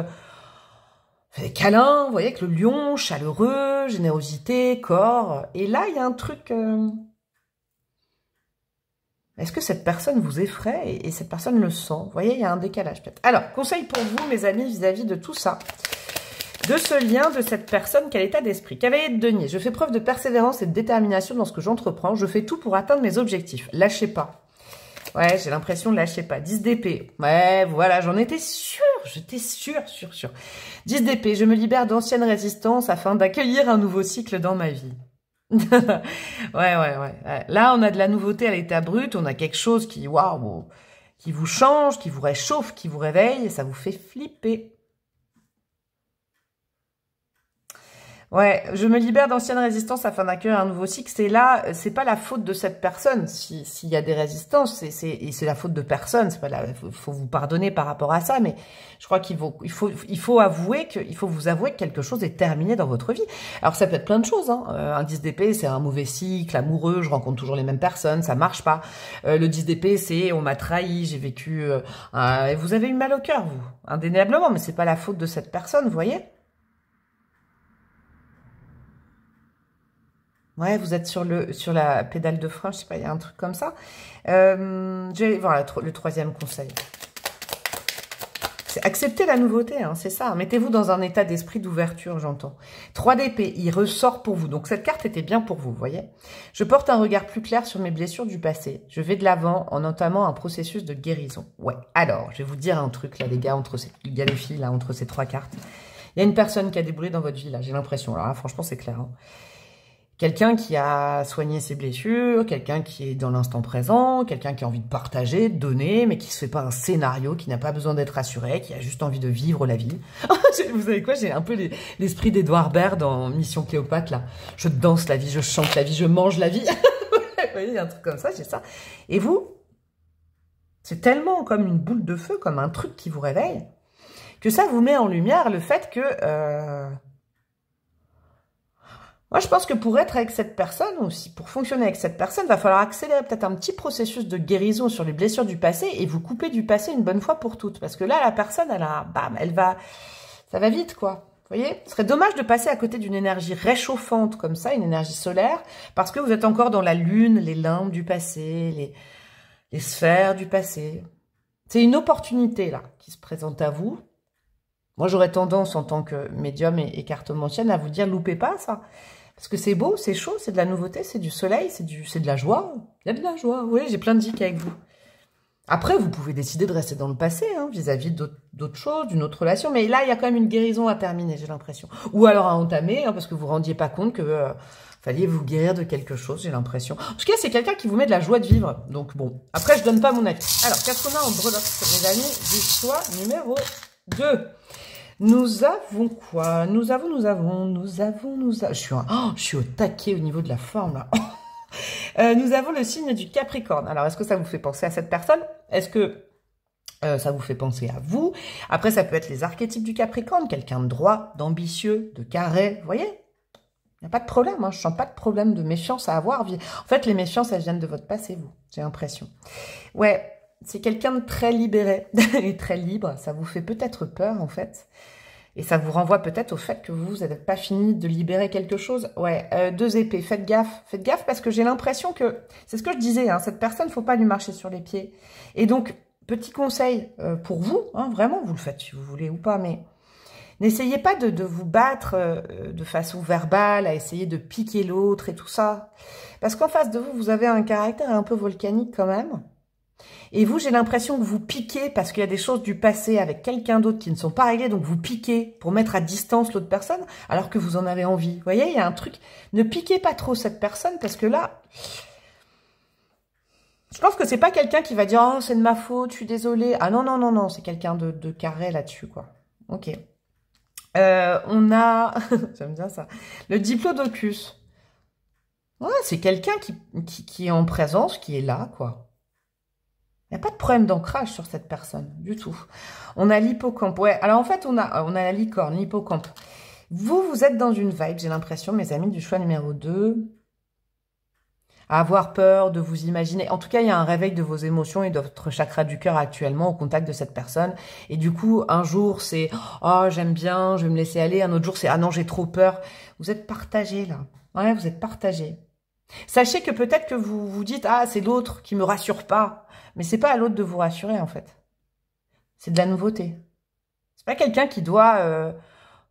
fait des câlins, vous voyez, avec le lion, chaleureux, générosité, corps. Et là, il y a un truc... Est-ce que cette personne vous effraie et cette personne le sent? Vous voyez, il y a un décalage peut-être. Alors, conseil pour vous, mes amis, vis-à-vis de tout ça. De ce lien, de cette personne, quel état d'esprit? Cavalier de denier, je fais preuve de persévérance et de détermination dans ce que j'entreprends. Je fais tout pour atteindre mes objectifs. Lâchez pas. Ouais, j'ai l'impression de lâcher pas. 10 d'épée. Ouais, voilà, j'en étais sûre. J'étais sûre. 10 d'épée, je me libère d'anciennes résistances afin d'accueillir un nouveau cycle dans ma vie. Ouais. Là, on a de la nouveauté à l'état brut. On a quelque chose qui, waouh, qui vous change, qui vous réchauffe, qui vous réveille. Et ça vous fait flipper. Ouais, je me libère d'anciennes résistances afin d'accueillir un nouveau cycle. C'est là, c'est pas la faute de cette personne. S'il y a des résistances, c'est la faute de personne. C'est pas faut vous pardonner par rapport à ça, mais je crois qu'il faut avouer il faut vous avouer que quelque chose est terminé dans votre vie. Alors ça peut être plein de choses. Hein. Un 10 d'épée, c'est un mauvais cycle amoureux. Je rencontre toujours les mêmes personnes, ça marche pas. Le 10 d'épée, c'est on m'a trahi, j'ai vécu. Vous avez eu mal au cœur, vous, indéniablement, mais c'est pas la faute de cette personne, vous voyez. Ouais, vous êtes sur la pédale de frein, je sais pas, il y a un truc comme ça. Je vais voir le troisième conseil. C'est accepter la nouveauté, hein, c'est ça. Mettez-vous dans un état d'esprit d'ouverture, j'entends. 3 d'épée, il ressort pour vous. Donc cette carte était bien pour vous, voyez. Je porte un regard plus clair sur mes blessures du passé. Je vais de l'avant en entamant un processus de guérison. Ouais, alors, je vais vous dire un truc, là, les gars, les filles, là, entre ces 3 cartes. Il y a une personne qui a déboulé dans votre vie, là, j'ai l'impression. Alors là, franchement, c'est clair, hein. Quelqu'un qui a soigné ses blessures, quelqu'un qui est dans l'instant présent, quelqu'un qui a envie de partager, de donner, mais qui se fait pas un scénario, qui n'a pas besoin d'être rassuré, qui a juste envie de vivre la vie. Vous savez quoi, j'ai un peu l'esprit d'Edouard Baird dans Mission Cléopâtre, là. Je danse la vie, je chante la vie, je mange la vie. Vous voyez, il y a un truc comme ça, j'ai ça. Et vous, c'est tellement comme une boule de feu, comme un truc qui vous réveille, que ça vous met en lumière le fait que... Moi, je pense que pour être avec cette personne, ou si pour fonctionner avec cette personne, va falloir accélérer peut-être un petit processus de guérison sur les blessures du passé et vous couper du passé une bonne fois pour toutes. Parce que là, la personne, bam, ça va vite, quoi. Vous voyez, ce serait dommage de passer à côté d'une énergie réchauffante comme ça, une énergie solaire, parce que vous êtes encore dans la lune, les limbes du passé, les sphères du passé. C'est une opportunité, là, qui se présente à vous. Moi, j'aurais tendance, en tant que médium et cartomancienne, à vous dire, loupez pas ça. Parce que c'est beau, c'est chaud, c'est de la nouveauté, c'est du soleil, c'est de la joie. Il y a de la joie, oui, j'ai plein de dicks avec vous. Après, vous pouvez décider de rester dans le passé, hein, vis-à-vis d'autres choses, d'une autre relation. Mais là, il y a quand même une guérison à terminer, j'ai l'impression. Ou alors à entamer, hein, parce que vous ne vous rendiez pas compte que fallait vous guérir de quelque chose, j'ai l'impression. En tout cas, c'est quelqu'un qui vous met de la joie de vivre. Donc bon, après, je donne pas mon avis. Alors, qu'est-ce qu'on a en breloque, mes amis, du choix numéro 2 ? Nous avons quoi? Nous avons... Je suis au taquet au niveau de la forme, là. Nous avons le signe du Capricorne. Alors, est-ce que ça vous fait penser à cette personne? Est-ce que ça vous fait penser à vous? Après, ça peut être les archétypes du Capricorne. Quelqu'un de droit, d'ambitieux, de carré. Vous voyez? Il n'y a pas de problème. Hein, je sens pas de problème de méfiance à avoir. En fait, les méfiances, elles viennent de votre passé, vous. J'ai l'impression. Ouais. C'est quelqu'un de très libéré et très libre. Ça vous fait peut-être peur, en fait. Et ça vous renvoie peut-être au fait que vous n'avez pas fini de libérer quelque chose. Ouais, 2 épées, faites gaffe. Faites gaffe parce que j'ai l'impression que... C'est ce que je disais, hein, cette personne, faut pas lui marcher sur les pieds. Et donc, petit conseil pour vous, hein, vraiment, vous le faites si vous voulez ou pas, mais n'essayez pas de vous battre de façon verbale, à essayer de piquer l'autre et tout ça. Parce qu'en face de vous, vous avez un caractère un peu volcanique quand même. Et vous, j'ai l'impression que vous piquez parce qu'il y a des choses du passé avec quelqu'un d'autre qui ne sont pas réglées. Donc, vous piquez pour mettre à distance l'autre personne alors que vous en avez envie. Vous voyez, il y a un truc. Ne piquez pas trop cette personne parce que là, je pense que c'est pas quelqu'un qui va dire « Oh, c'est de ma faute, je suis désolée. » Ah non, non, non, non, c'est quelqu'un de carré là-dessus, quoi. Ok. On a... J'aime bien ça. Le diplodocus. Ouais, c'est quelqu'un qui est en présence, qui est là, quoi. Il n'y a pas de problème d'ancrage sur cette personne, du tout. On a l'hippocampe. Ouais, alors en fait, on a la licorne, l'hippocampe. Vous êtes dans une vibe, j'ai l'impression, mes amis, du choix numéro 2. À avoir peur de vous imaginer. En tout cas, il y a un réveil de vos émotions et de votre chakra du cœur actuellement au contact de cette personne. Et du coup, un jour, c'est « Oh, j'aime bien, je vais me laisser aller ». Un autre jour, c'est « Ah non, j'ai trop peur ». Vous êtes partagés, là. Ouais, vous êtes partagés. Sachez que peut-être que vous vous dites « Ah, c'est l'autre qui me rassure pas ». Mais c'est pas à l'autre de vous rassurer, en fait. C'est de la nouveauté. C'est pas quelqu'un qui doit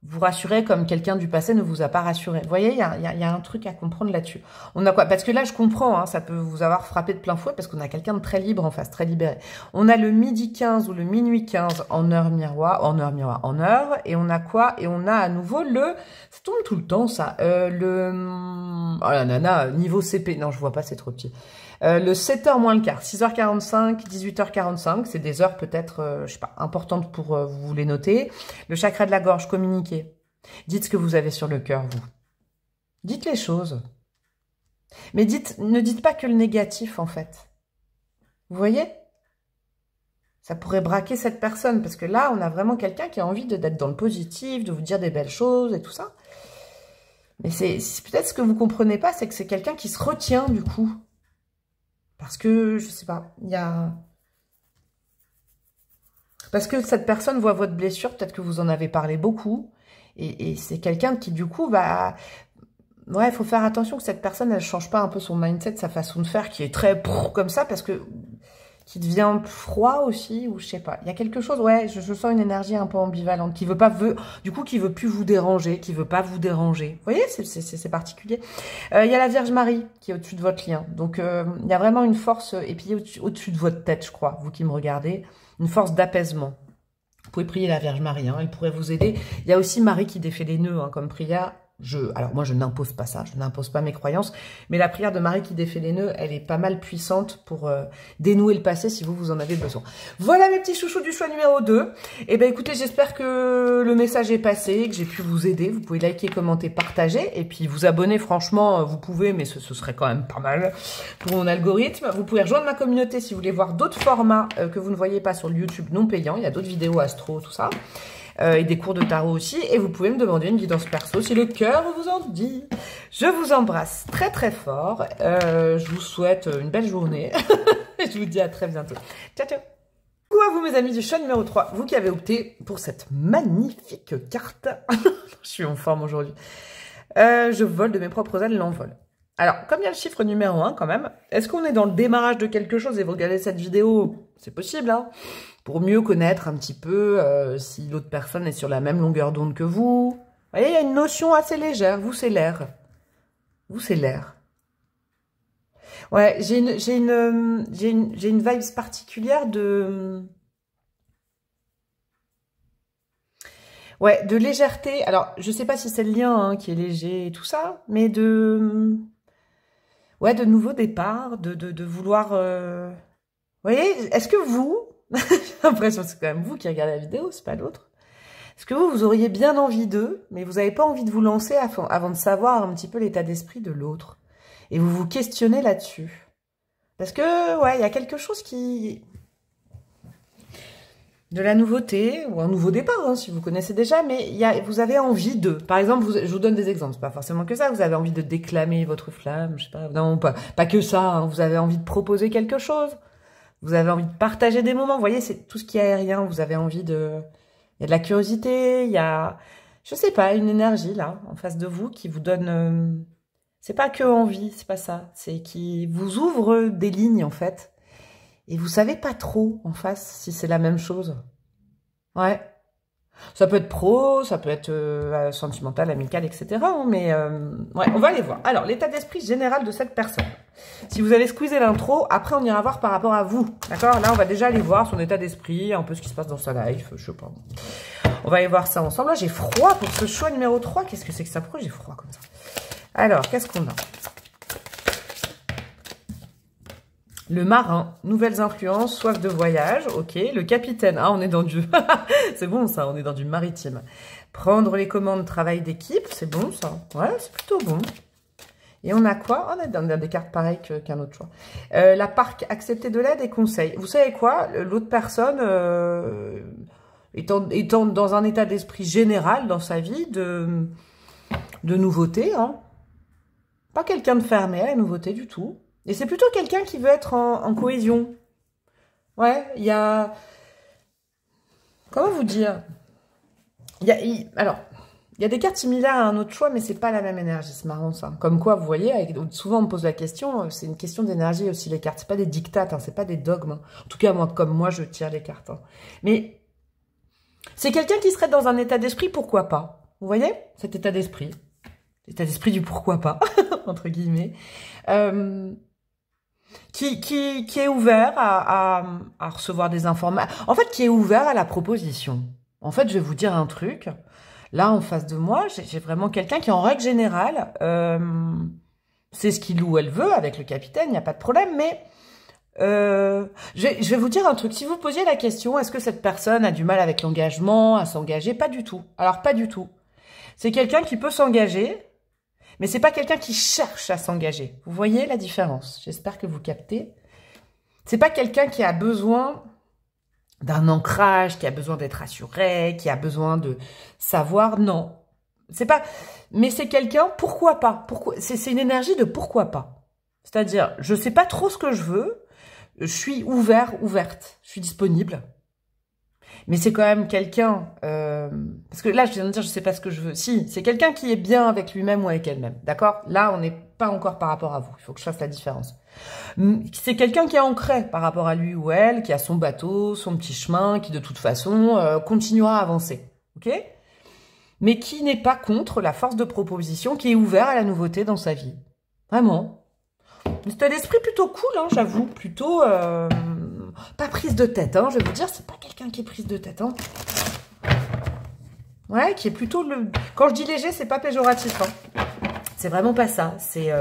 vous rassurer comme quelqu'un du passé ne vous a pas rassuré. Vous voyez, il y a un truc à comprendre là-dessus. On a quoi? Parce que là, je comprends, hein, ça peut vous avoir frappé de plein fouet parce qu'on a quelqu'un de très libre en face, très libéré. On a le midi 15 ou le minuit 15 en heure miroir, en heure. Et on a quoi? Et on a à nouveau ça tombe tout le temps, ça. Oh la nana, niveau CP. Non, je vois pas, c'est trop petit. Le 7h moins le quart, 6h45, 18h45, c'est des heures peut-être, je sais pas, importantes pour vous les noter. Le chakra de la gorge, communiquer. Dites ce que vous avez sur le cœur, vous. Dites les choses. Mais ne dites pas que le négatif, en fait. Vous voyez? Ça pourrait braquer cette personne, parce que là, on a vraiment quelqu'un qui a envie d'être dans le positif, de vous dire des belles choses et tout ça. Mais c'est peut-être ce que vous comprenez pas, c'est que c'est quelqu'un qui se retient, du coup. Parce que, je sais pas, il y a... Parce que cette personne voit votre blessure, peut-être que vous en avez parlé beaucoup, et c'est quelqu'un qui, du coup, va... Ouais, il faut faire attention que cette personne, elle change pas un peu son mindset, sa façon de faire, qui est très comme ça, parce que... qui devient froid aussi, ou je sais pas. Il y a quelque chose, ouais, je sens une énergie un peu ambivalente, qui qui veut plus vous déranger, qui veut pas vous déranger. Vous voyez, c'est particulier. Il y a la Vierge Marie qui est au-dessus de votre lien. Donc, il y a vraiment une force, et puis au-dessus de votre tête, je crois, vous qui me regardez, une force d'apaisement. Vous pouvez prier la Vierge Marie, hein, elle pourrait vous aider. Il y a aussi Marie qui défait les nœuds, hein, comme prière. Alors moi, je n'impose pas ça, je n'impose pas mes croyances, mais la prière de Marie qui défait les nœuds, elle est pas mal puissante pour dénouer le passé si vous en avez besoin. Voilà mes petits chouchous du choix numéro 2. Et ben écoutez, j'espère que le message est passé, que j'ai pu vous aider. Vous pouvez liker, commenter, partager, et puis vous abonner, franchement, vous pouvez, mais ce serait quand même pas mal pour mon algorithme. Vous pouvez rejoindre ma communauté si vous voulez voir d'autres formats que vous ne voyez pas sur le YouTube non payant. Il y a d'autres vidéos astro, tout ça. et des cours de tarot aussi. Et vous pouvez me demander une guidance perso si le cœur vous en dit. Je vous embrasse très très fort. Je vous souhaite une belle journée. Je vous dis à très bientôt. Ciao, ciao. Coucou à vous mes amis du choix numéro 3, vous qui avez opté pour cette magnifique carte. Je suis en forme aujourd'hui. Je vole de mes propres ailes l'envol. Alors, comme il y a le chiffre numéro 1 quand même, est-ce qu'on est dans le démarrage de quelque chose et vous regardez cette vidéo? C'est possible, hein, pour mieux connaître un petit peu si l'autre personne est sur la même longueur d'onde que vous. Vous voyez, il y a une notion assez légère. Vous, c'est l'air. Vous, c'est l'air. Ouais, j'ai une vibe particulière de... Ouais, de légèreté. Alors, je sais pas si c'est le lien hein, qui est léger et tout ça, mais de... Ouais, de nouveaux départs, de vouloir... Vous voyez, est-ce que vous... J'ai l'impression que c'est quand même vous qui regardez la vidéo, c'est pas l'autre. Est-ce que vous auriez bien envie d'eux, mais vous n'avez pas envie de vous lancer avant de savoir un petit peu l'état d'esprit de l'autre. Et vous vous questionnez là-dessus. Parce que, ouais, il y a quelque chose qui... De la nouveauté, ou un nouveau départ, hein, si vous connaissez déjà, mais vous avez envie de... Par exemple, je vous donne des exemples, c'est pas forcément que ça, vous avez envie de déclamer votre flamme, je sais pas, non, pas que ça, hein, vous avez envie de proposer quelque chose, vous avez envie de partager des moments, vous voyez, c'est tout ce qui est aérien, vous avez envie de... Il y a de la curiosité, il y a, je sais pas, une énergie, là, en face de vous, qui vous donne... c'est pas que envie, c'est pas ça, c'est qui vous ouvre des lignes, en fait. Et vous savez pas trop, en face, si c'est la même chose. Ouais. Ça peut être pro, ça peut être sentimental, amical, etc. Hein, mais, ouais, on va aller voir. Alors, l'état d'esprit général de cette personne. Si vous allez squeezer l'intro, après, on ira voir par rapport à vous. D'accord? Là, on va déjà aller voir son état d'esprit, un peu ce qui se passe dans sa life, je sais pas. On va aller voir ça ensemble. Là, j'ai froid pour ce choix numéro 3. Qu'est-ce que c'est que ça? Pourquoi j'ai froid comme ça? Alors, qu'est-ce qu'on a? Le marin, nouvelles influences, soif de voyage, ok. Le capitaine, ah on est dans du... c'est bon ça, on est dans du maritime. Prendre les commandes, travail d'équipe, c'est bon ça. Ouais, c'est plutôt bon. Et on a quoi? On a des cartes pareilles qu'un autre choix. La parc, accepter de l'aide et conseil. Vous savez quoi? L'autre personne, étant dans un état d'esprit général dans sa vie, de nouveauté, hein. Pas quelqu'un de fermé à la nouveauté du tout. Et c'est plutôt quelqu'un qui veut être en cohésion. Ouais, il y a... Comment vous dire? Alors, il y a des cartes similaires à un autre choix, mais c'est pas la même énergie. C'est marrant, ça. Comme quoi, vous voyez, souvent on me pose la question, c'est une question d'énergie aussi, les cartes. C'est pas des dictates, hein, c'est pas des dogmes. Hein. En tout cas, moi, comme moi, je tire les cartes. Hein. Mais c'est quelqu'un qui serait dans un état d'esprit, pourquoi pas? Vous voyez? Cet état d'esprit. L'état d'esprit du pourquoi pas, entre guillemets. Qui est ouvert à recevoir des informations. En fait, qui est ouvert à la proposition. En fait, je vais vous dire un truc. Là, en face de moi, j'ai vraiment quelqu'un qui, en règle générale, c'est ce qu'il ou elle veut avec le capitaine, il n'y a pas de problème, mais je vais vous dire un truc. Si vous posiez la question, est-ce que cette personne a du mal avec l'engagement, à s'engager? Pas du tout. Alors, pas du tout. C'est quelqu'un qui peut s'engager, mais c'est pas quelqu'un qui cherche à s'engager. Vous voyez la différence? J'espère que vous captez. C'est pas quelqu'un qui a besoin d'un ancrage, qui a besoin d'être rassuré, qui a besoin de savoir. Non. C'est pas... Mais c'est quelqu'un, pourquoi pas? C'est une énergie de pourquoi pas. C'est-à-dire, je sais pas trop ce que je veux, je suis ouverte, je suis disponible. Mais c'est quand même quelqu'un... parce que là, je viens de dire, je sais pas ce que je veux. Si, c'est quelqu'un qui est bien avec lui-même ou avec elle-même. D'accord? Là, on n'est pas encore par rapport à vous. Il faut que je fasse la différence. C'est quelqu'un qui est ancré par rapport à lui ou elle, qui a son bateau, son petit chemin, qui de toute façon continuera à avancer. Ok? Mais qui n'est pas contre la force de proposition, qui est ouvert à la nouveauté dans sa vie. Vraiment. C'est un esprit plutôt cool, hein, j'avoue. Plutôt... pas prise de tête, hein, je vais vous dire, c'est pas quelqu'un qui est prise de tête, hein. Ouais, qui est plutôt le... Quand je dis léger, c'est pas péjoratif, hein. C'est vraiment pas ça. C'est...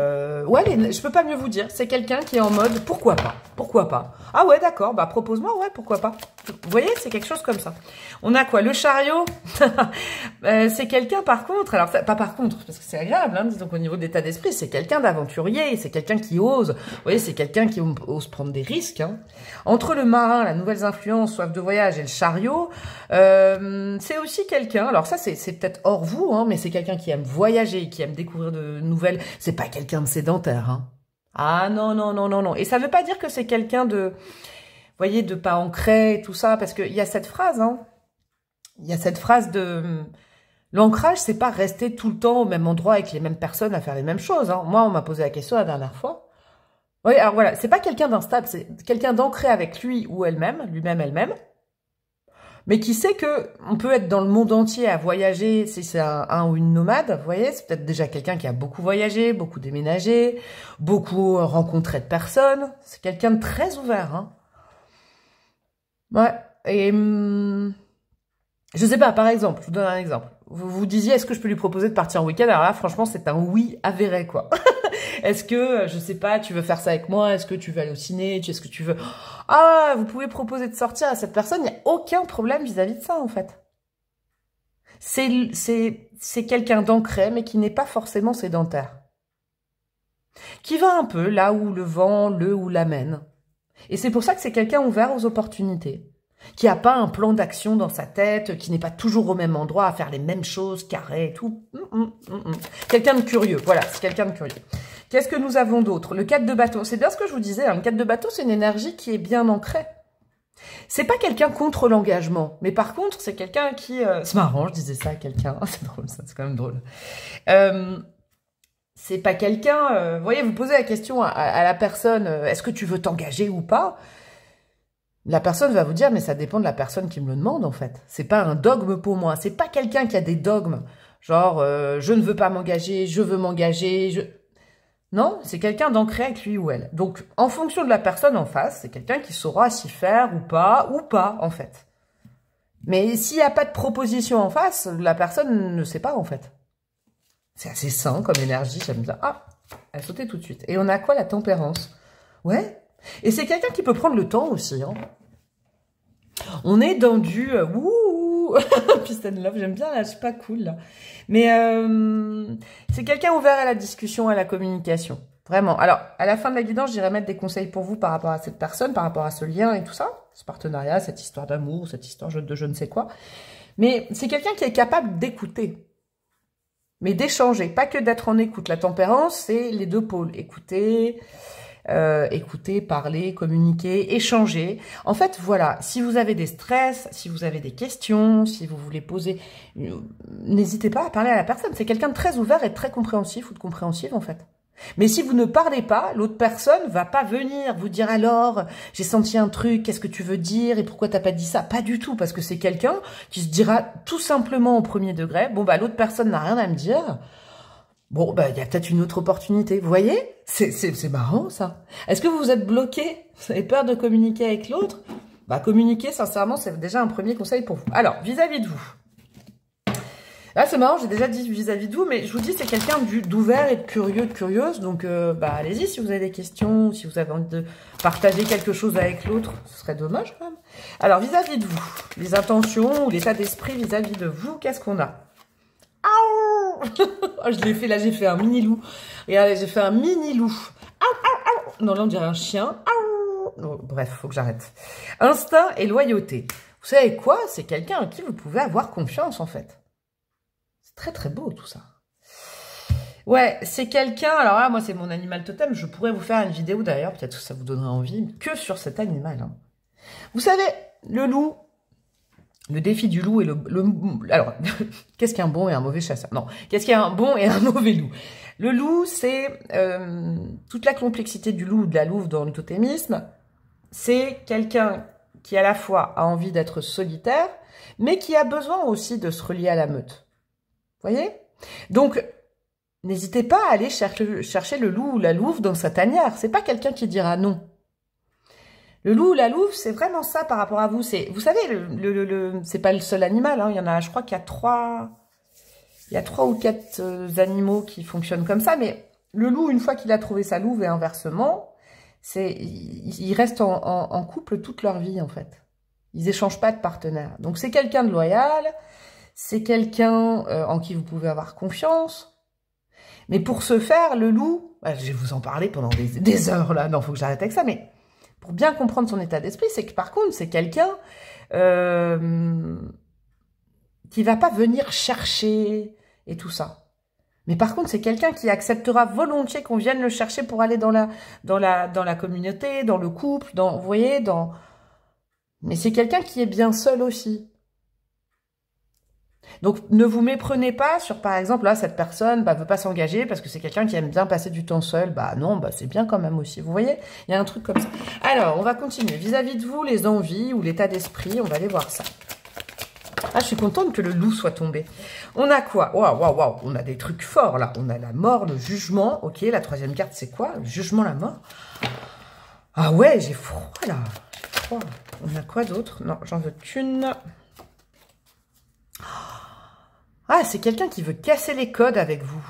Ouais, je peux pas mieux vous dire. C'est quelqu'un qui est en mode, pourquoi pas? Pourquoi pas? Ah ouais, d'accord, bah propose-moi, ouais, pourquoi pas? Vous voyez, c'est quelque chose comme ça. On a quoi? Le chariot. C'est quelqu'un par contre, alors pas par contre, parce que c'est agréable, hein, disons qu'au niveau de l'état d'esprit, c'est quelqu'un d'aventurier, c'est quelqu'un qui ose. Vous voyez, c'est quelqu'un qui ose prendre des risques. Hein. Entre le marin, la nouvelle influence, soif de voyage et le chariot, c'est aussi quelqu'un, alors ça c'est peut-être hors vous, hein, mais c'est quelqu'un qui aime voyager, qui aime découvrir de nouvelles, c'est pas quelqu'un de sédentaire. Hein. Ah non, non, non, non, non. Et ça veut pas dire que c'est quelqu'un de... Vous voyez, de pas ancré et tout ça, parce qu'il y a cette phrase, hein. Il y a cette phrase de... L'ancrage, c'est pas rester tout le temps au même endroit avec les mêmes personnes à faire les mêmes choses. Hein. Moi, on m'a posé la question la dernière fois. Oui, alors voilà, c'est pas quelqu'un d'instable, c'est quelqu'un d'ancré avec lui ou elle-même, lui-même, elle-même, mais qui sait que on peut être dans le monde entier à voyager si c'est un ou une nomade. Vous voyez, c'est peut-être déjà quelqu'un qui a beaucoup voyagé, beaucoup déménagé, beaucoup rencontré de personnes. C'est quelqu'un de très ouvert, hein. Ouais, et je sais pas, par exemple, je vous donne un exemple. Vous vous disiez, est-ce que je peux lui proposer de partir en week-end? Alors là, franchement, c'est un oui avéré, quoi. Est-ce que, je sais pas, tu veux faire ça avec moi? Est-ce que tu veux aller au ciné? Est-ce que tu veux... Ah, vous pouvez proposer de sortir à cette personne, il n'y a aucun problème vis-à-vis de ça, en fait. C'est quelqu'un d'ancré, mais qui n'est pas forcément sédentaire. Qui va un peu là où le vent le ou l'amène. Et c'est pour ça que c'est quelqu'un ouvert aux opportunités, qui n'a pas un plan d'action dans sa tête, qui n'est pas toujours au même endroit à faire les mêmes choses, carré et tout. Quelqu'un de curieux, voilà, c'est quelqu'un de curieux. Qu'est-ce que nous avons d'autre? Le 4 de bâton, c'est bien ce que je vous disais, hein, le 4 de bâton, c'est une énergie qui est bien ancrée. C'est pas quelqu'un contre l'engagement, mais par contre, c'est quelqu'un qui... C'est marrant, je disais ça à quelqu'un, c'est drôle ça, c'est quand même drôle. C'est pas quelqu'un... vous voyez, vous posez la question à la personne, est-ce que tu veux t'engager ou pas? La personne va vous dire, mais ça dépend de la personne qui me le demande, en fait. C'est pas un dogme pour moi. C'est pas quelqu'un qui a des dogmes. Genre, je ne veux pas m'engager, je veux m'engager. Non, c'est quelqu'un d'ancré avec lui ou elle. Donc, en fonction de la personne en face, c'est quelqu'un qui saura s'y faire ou pas, en fait. Mais s'il n'y a pas de proposition en face, la personne ne sait pas, en fait. C'est assez sain comme énergie, j'aime bien. Ah, elle sautait tout de suite. Et on a quoi, la tempérance? Ouais. Et c'est quelqu'un qui peut prendre le temps aussi. Hein. On est dans du... Wouh Piston Love, j'aime bien, là, c'est pas cool. Là. Mais c'est quelqu'un ouvert à la discussion, à la communication. Vraiment. Alors, à la fin de la guidance, j'irai mettre des conseils pour vous par rapport à cette personne, par rapport à ce lien et tout ça. Ce partenariat, cette histoire d'amour, cette histoire de je ne sais quoi. Mais c'est quelqu'un qui est capable d'écouter. Mais d'échanger, pas que d'être en écoute. La tempérance, c'est les deux pôles. Écouter, parler, communiquer, échanger. En fait, voilà, si vous avez des stress, si vous avez des questions, si vous voulez poser, n'hésitez pas à parler à la personne. C'est quelqu'un de très ouvert et de très compréhensif ou de compréhensive, en fait. Mais si vous ne parlez pas, l'autre personne va pas venir vous dire alors, j'ai senti un truc, qu'est-ce que tu veux dire et pourquoi t'as pas dit ça? Pas du tout, parce que c'est quelqu'un qui se dira tout simplement au premier degré, bon bah l'autre personne n'a rien à me dire, bon bah il y a peut-être une autre opportunité, vous voyez? C'est marrant ça. Est-ce que vous vous êtes bloqué? Vous avez peur de communiquer avec l'autre? Bah communiquer, sincèrement, c'est déjà un premier conseil pour vous. Alors, vis-à-vis de vous. Là, c'est marrant, j'ai déjà dit vis-à-vis de vous, mais je vous dis, c'est quelqu'un d'ouvert et de curieux, de curieuse. Donc, bah, allez-y si vous avez des questions, si vous avez envie de partager quelque chose avec l'autre. Ce serait dommage, quand même. Alors, vis-à-vis de vous, les intentions ou l'état d'esprit vis-à-vis de vous, qu'est-ce qu'on a? Oh, je l'ai fait, là, j'ai fait un mini loup. Regardez, j'ai fait un mini loup. Non, là, on dirait un chien. Non, bref, faut que j'arrête. Instinct et loyauté. Vous savez quoi? C'est quelqu'un en qui vous pouvez avoir confiance, en fait. Très très beau tout ça. Ouais, c'est quelqu'un, alors là, moi c'est mon animal totem, je pourrais vous faire une vidéo d'ailleurs, peut-être que ça vous donnera envie, que sur cet animal. Hein. Vous savez, le loup, le défi du loup et alors, qu'est-ce qu'un bon et un mauvais chasseur? Non, qu'est-ce qu'il y a un bon et un mauvais loup? Le loup, c'est toute la complexité du loup ou de la louve dans le totémisme. C'est quelqu'un qui à la fois a envie d'être solitaire, mais qui a besoin aussi de se relier à la meute. Vous voyez? Donc, n'hésitez pas à aller chercher le loup ou la louve dans sa tanière. C'est pas quelqu'un qui dira non. Le loup ou la louve, c'est vraiment ça par rapport à vous. Vous savez, c'est pas le seul animal. Hein. Il y en a, je crois qu'il y a trois ou quatre animaux qui fonctionnent comme ça. Mais le loup, une fois qu'il a trouvé sa louve et inversement, ils restent en couple toute leur vie, en fait. Ils échangent pas de partenaire. Donc, c'est quelqu'un de loyal, c'est quelqu'un en qui vous pouvez avoir confiance. Mais pour ce faire, le loup, je vais vous en parler pendant des heures, là. Non, faut que j'arrête avec ça, mais pour bien comprendre son état d'esprit, c'est que par contre, c'est quelqu'un qui va pas venir chercher et tout ça. Mais par contre, c'est quelqu'un qui acceptera volontiers qu'on vienne le chercher pour aller dans la communauté, dans le couple, vous voyez, mais c'est quelqu'un qui est bien seul aussi. Donc, ne vous méprenez pas sur, par exemple, là, cette personne veut pas s'engager parce que c'est quelqu'un qui aime bien passer du temps seul. Bah non, c'est bien quand même aussi. Vous voyez, il y a un truc comme ça. Alors, on va continuer. Vis-à-vis de vous, les envies ou l'état d'esprit, on va aller voir ça. Ah, je suis contente que le loup soit tombé. On a quoi? Waouh. On a des trucs forts, là. On a la mort, le jugement. Ok, la troisième carte, c'est quoi? Le jugement, la mort. Ah ouais, j'ai froid, là. J'ai froid. On a quoi d'autre? Non, j'en veux qu'une. Ah, c'est quelqu'un qui veut casser les codes avec vous.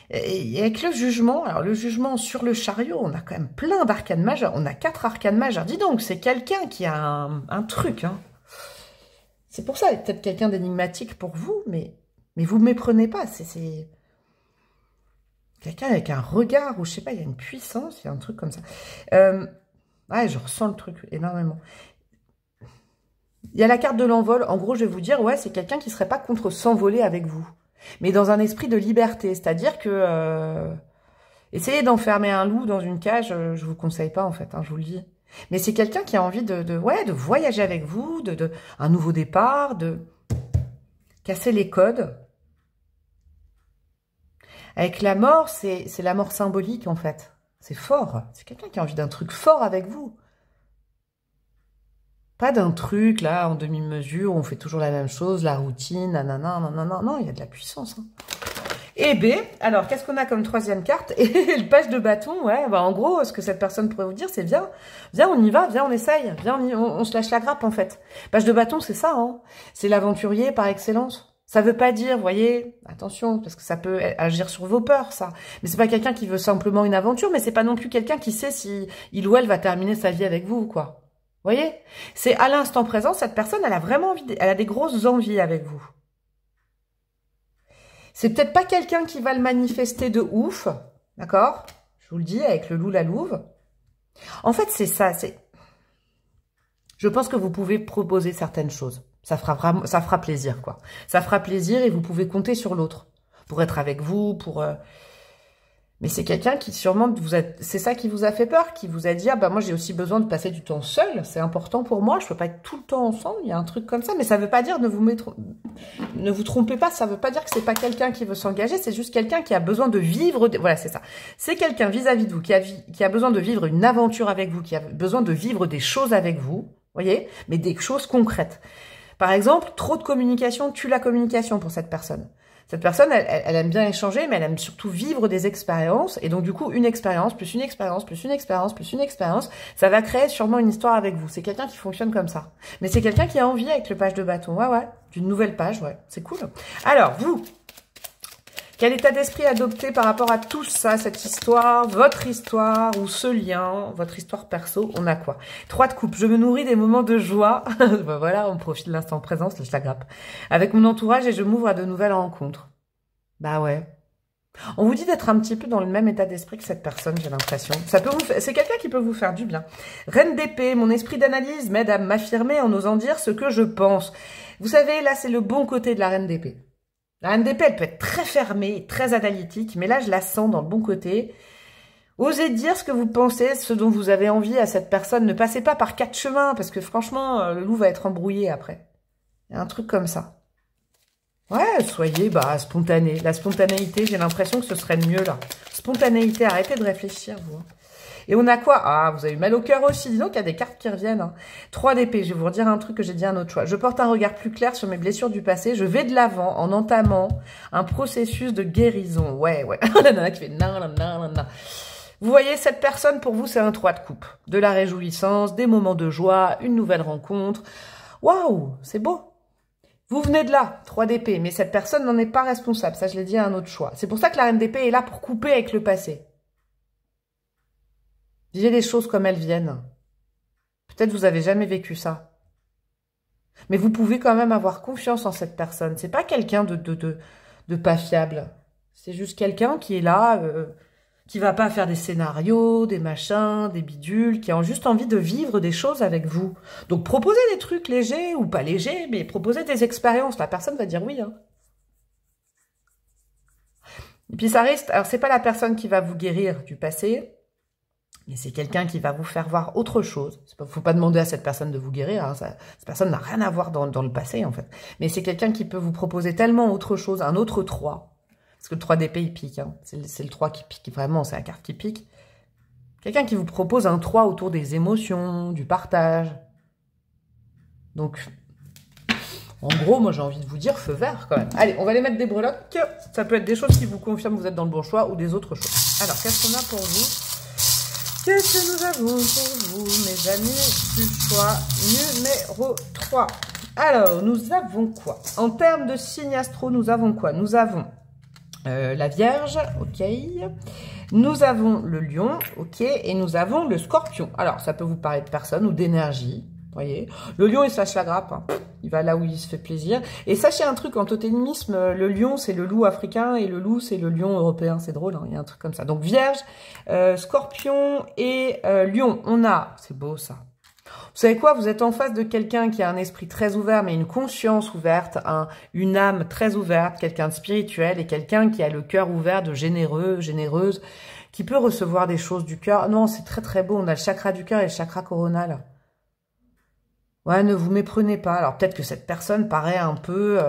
Et avec le jugement, alors le jugement sur le chariot, on a quand même plein d'arcanes majeures. On a 4 arcanes majeures. Dis donc, c'est quelqu'un qui a un truc. Hein. C'est pour ça, peut-être quelqu'un d'énigmatique pour vous, mais vous ne méprenez pas. C'est quelqu'un avec un regard, ou je sais pas, il y a une puissance, il y a un truc comme ça. Ouais, je ressens le truc énormément. Il y a la carte de l'envol. En gros, je vais vous dire, ouais, c'est quelqu'un qui ne serait pas contre s'envoler avec vous. Mais dans un esprit de liberté. C'est-à-dire que... essayez d'enfermer un loup dans une cage, je vous conseille pas, en fait, hein, je vous le dis. Mais c'est quelqu'un qui a envie de voyager avec vous, un nouveau départ, de casser les codes. Avec la mort, c'est la mort symbolique, en fait. C'est fort. C'est quelqu'un qui a envie d'un truc fort avec vous. Pas d'un truc, là, en demi-mesure, où on fait toujours la même chose, la routine, nanana, nanana. Non, il y a de la puissance. Hein. Et B, alors, qu'est-ce qu'on a comme troisième carte? Et le page de bâton, ouais, en gros, ce que cette personne pourrait vous dire, c'est viens, on y va, viens, on essaye, viens, on se lâche la grappe, en fait. Page de bâton, c'est ça, hein. C'est l'aventurier par excellence. Ça veut pas dire, voyez, attention, parce que ça peut agir sur vos peurs, ça. Mais c'est pas quelqu'un qui veut simplement une aventure, mais c'est pas non plus quelqu'un qui sait si il ou elle va terminer sa vie avec vous, quoi. Vous voyez? C'est à l'instant présent, cette personne, elle a vraiment envie, elle a des grosses envies avec vous. C'est peut-être pas quelqu'un qui va le manifester de ouf, d'accord? Je vous le dis, avec le loup, la louve. En fait, c'est ça, je pense que vous pouvez proposer certaines choses. Ça fera plaisir, quoi. Ça fera plaisir et vous pouvez compter sur l'autre. Pour être avec vous, Mais c'est quelqu'un qui sûrement c'est ça qui vous a fait peur, qui vous a dit, ah bah moi j'ai aussi besoin de passer du temps seul, c'est important pour moi, je peux pas être tout le temps ensemble, il y a un truc comme ça, mais ça veut pas dire, ne vous trompez pas, ça veut pas dire que c'est pas quelqu'un qui veut s'engager, c'est juste quelqu'un qui a besoin de vivre, voilà c'est ça. C'est quelqu'un vis-à-vis de vous, qui a besoin de vivre une aventure avec vous, qui a besoin de vivre des choses avec vous, voyez, mais des choses concrètes. Par exemple, trop de communication tue la communication pour cette personne. Cette personne, elle aime bien échanger, mais elle aime surtout vivre des expériences. Et donc, du coup, une expérience, plus une expérience, plus une expérience, plus une expérience, ça va créer sûrement une histoire avec vous. C'est quelqu'un qui fonctionne comme ça. Mais c'est quelqu'un qui a envie avec le page de bâton. Ouais, d'une nouvelle page, ouais. C'est cool. Alors, vous, quel état d'esprit adopter par rapport à tout ça, cette histoire, votre histoire ou ce lien, votre histoire perso, on a quoi? 3 de coupe, je me nourris des moments de joie. Ben voilà, on profite de l'instant présent, je la grappe. Avec mon entourage et je m'ouvre à de nouvelles rencontres. Bah ouais. On vous dit d'être un petit peu dans le même état d'esprit que cette personne, j'ai l'impression. C'est quelqu'un qui peut vous faire du bien. Reine d'épée, mon esprit d'analyse m'aide à m'affirmer en osant dire ce que je pense. Vous savez, là, c'est le bon côté de la reine d'épée. La reine d'épée, elle peut être très fermée, très analytique, mais là, je la sens dans le bon côté. Osez dire ce que vous pensez, ce dont vous avez envie à cette personne. Ne passez pas par 4 chemins, parce que franchement, le loup va être embrouillé après. Il y a un truc comme ça. Ouais, soyez spontané. La spontanéité, j'ai l'impression que ce serait le mieux, là. Spontanéité, arrêtez de réfléchir, vous. Et on a quoi? Ah, vous avez mal au cœur aussi. Dis donc, il y a des cartes qui reviennent. Hein. 3 d'épée. Je vais vous redire un truc que j'ai dit un autre choix. Je porte un regard plus clair sur mes blessures du passé. Je vais de l'avant en entamant un processus de guérison. Ouais. La nana qui fait non. Vous voyez, cette personne, pour vous, c'est un 3 de coupe. De la réjouissance, des moments de joie, une nouvelle rencontre. Waouh, c'est beau. Vous venez de là, 3 d'épée. Mais cette personne n'en est pas responsable. Ça, je l'ai dit à un autre choix. C'est pour ça que la reine d'épée est là pour couper avec le passé. Vivez les choses comme elles viennent. Peut-être vous avez jamais vécu ça. Mais vous pouvez quand même avoir confiance en cette personne. C'est pas quelqu'un de pas fiable. C'est juste quelqu'un qui est là, qui va pas faire des scénarios, des machins, des bidules, qui a juste envie de vivre des choses avec vous. Donc proposez des trucs légers ou pas légers, mais proposez des expériences. La personne va dire oui. Hein. Et puis ça reste, alors c'est pas la personne qui va vous guérir du passé, mais c'est quelqu'un qui va vous faire voir autre chose. Il ne faut pas demander à cette personne de vous guérir. Hein, cette personne n'a rien à voir dans le passé, en fait. Mais c'est quelqu'un qui peut vous proposer tellement autre chose, un autre 3. Parce que le 3 d'épée, il pique. Hein. C'est le 3 qui pique. Vraiment, c'est la carte qui pique. Quelqu'un qui vous propose un 3 autour des émotions, du partage. Donc, en gros, moi, j'ai envie de vous dire feu vert, quand même. Allez, on va aller mettre des breloques. Ça peut être des choses qui vous confirment que vous êtes dans le bon choix ou des autres choses. Alors, qu'est-ce qu'on a pour vous ? Qu'est-ce que nous avons pour vous, mes amis, du choix numéro 3? Alors, nous avons quoi? En termes de signe astro, nous avons quoi? Nous avons la Vierge, ok. Nous avons le Lion, ok. Et nous avons le Scorpion. Alors, ça peut vous parler de personne ou d'énergie, voyez. Le Lion, il se lâche la grappe. Hein. Il va là où il se fait plaisir. Et sachez un truc, en totémisme, le lion, c'est le loup africain et le loup, c'est le lion européen. C'est drôle, hein, il y a un truc comme ça. Donc, Vierge, Scorpion et Lion. On a, c'est beau ça. Vous savez quoi? Vous êtes en face de quelqu'un qui a un esprit très ouvert, mais une conscience ouverte, une âme très ouverte, quelqu'un de spirituel et quelqu'un qui a le cœur ouvert, de généreux, généreuse, qui peut recevoir des choses du cœur. Non, c'est très très beau. On a le chakra du cœur et le chakra coronal. Ouais, ne vous méprenez pas. Alors peut-être que cette personne paraît un peu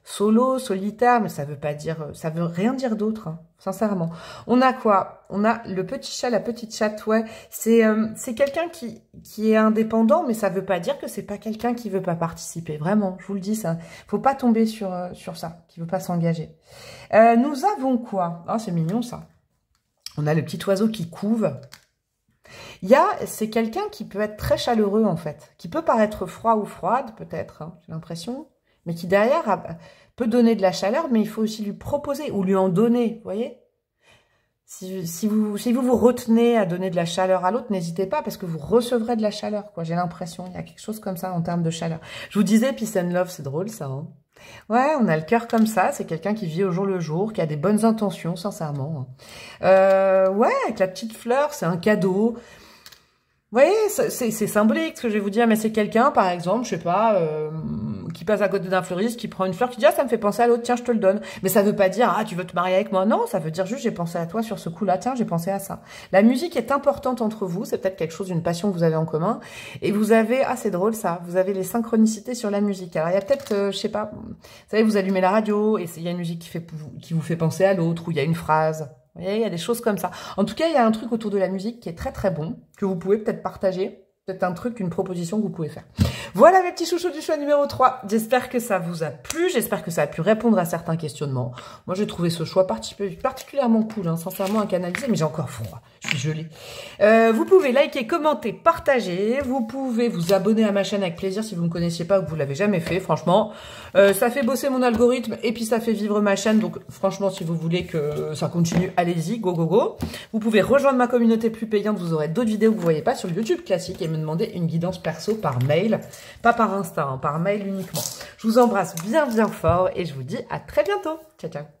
solo, solitaire, mais ça veut pas dire, ça veut rien dire d'autre, hein, sincèrement. On a quoi? On a le petit chat, la petite chatte, ouais. C'est quelqu'un qui est indépendant, mais ça veut pas dire que c'est pas quelqu'un qui veut pas participer. Vraiment, je vous le dis, ça. Faut pas tomber sur ça, qui veut pas s'engager. Nous avons quoi? Ah, c'est mignon ça. On a le petit oiseau qui couve. C'est quelqu'un qui peut être très chaleureux, en fait, qui peut paraître froid ou froide, peut-être, hein, j'ai l'impression, mais qui, derrière, peut donner de la chaleur, mais il faut aussi lui proposer ou lui en donner, vous voyez. Si vous retenez à donner de la chaleur à l'autre, n'hésitez pas, parce que vous recevrez de la chaleur, quoi, j'ai l'impression, il y a quelque chose comme ça en termes de chaleur. Je vous disais, peace and love, c'est drôle, ça, hein. Ouais, on a le cœur comme ça, c'est quelqu'un qui vit au jour le jour, qui a des bonnes intentions, sincèrement. Ouais, avec la petite fleur, c'est un cadeau. Vous voyez, c'est symbolique ce que je vais vous dire, mais c'est quelqu'un, par exemple, je sais pas, qui passe à côté d'un fleuriste, qui prend une fleur, qui dit « Ah, ça me fait penser à l'autre, tiens, je te le donne. » Mais ça veut pas dire « Ah, tu veux te marier avec moi ?» Non, ça veut dire juste « J'ai pensé à toi sur ce coup-là, tiens, j'ai pensé à ça. » La musique est importante entre vous, c'est peut-être quelque chose, une passion que vous avez en commun. Et vous avez, ah, c'est drôle ça, vous avez les synchronicités sur la musique. Alors, il y a peut-être, je sais pas, vous savez, vous allumez la radio, et il y a une musique qui vous fait penser à l'autre, ou il y a une phrase. Vous voyez, il y a des choses comme ça. En tout cas, il y a un truc autour de la musique qui est très très bon, que vous pouvez peut-être partager. Peut-être un truc, une proposition que vous pouvez faire. Voilà mes petits chouchous du choix numéro 3. J'espère que ça vous a plu. J'espère que ça a pu répondre à certains questionnements. Moi, j'ai trouvé ce choix particulièrement cool, hein, sincèrement, à canaliser. Mais j'ai encore froid. Je suis gelée. Vous pouvez liker, commenter, partager. Vous pouvez vous abonner à ma chaîne avec plaisir si vous ne me connaissiez pas ou que vous l'avez jamais fait. Franchement, ça fait bosser mon algorithme et puis ça fait vivre ma chaîne. Donc, franchement, si vous voulez que ça continue, allez-y, go, go, go. Vous pouvez rejoindre ma communauté plus payante. Vous aurez d'autres vidéos que vous voyez pas sur le YouTube classique et me demander une guidance perso par mail, pas par Insta, hein, par mail uniquement. Je vous embrasse bien bien fort et je vous dis à très bientôt. Ciao, ciao.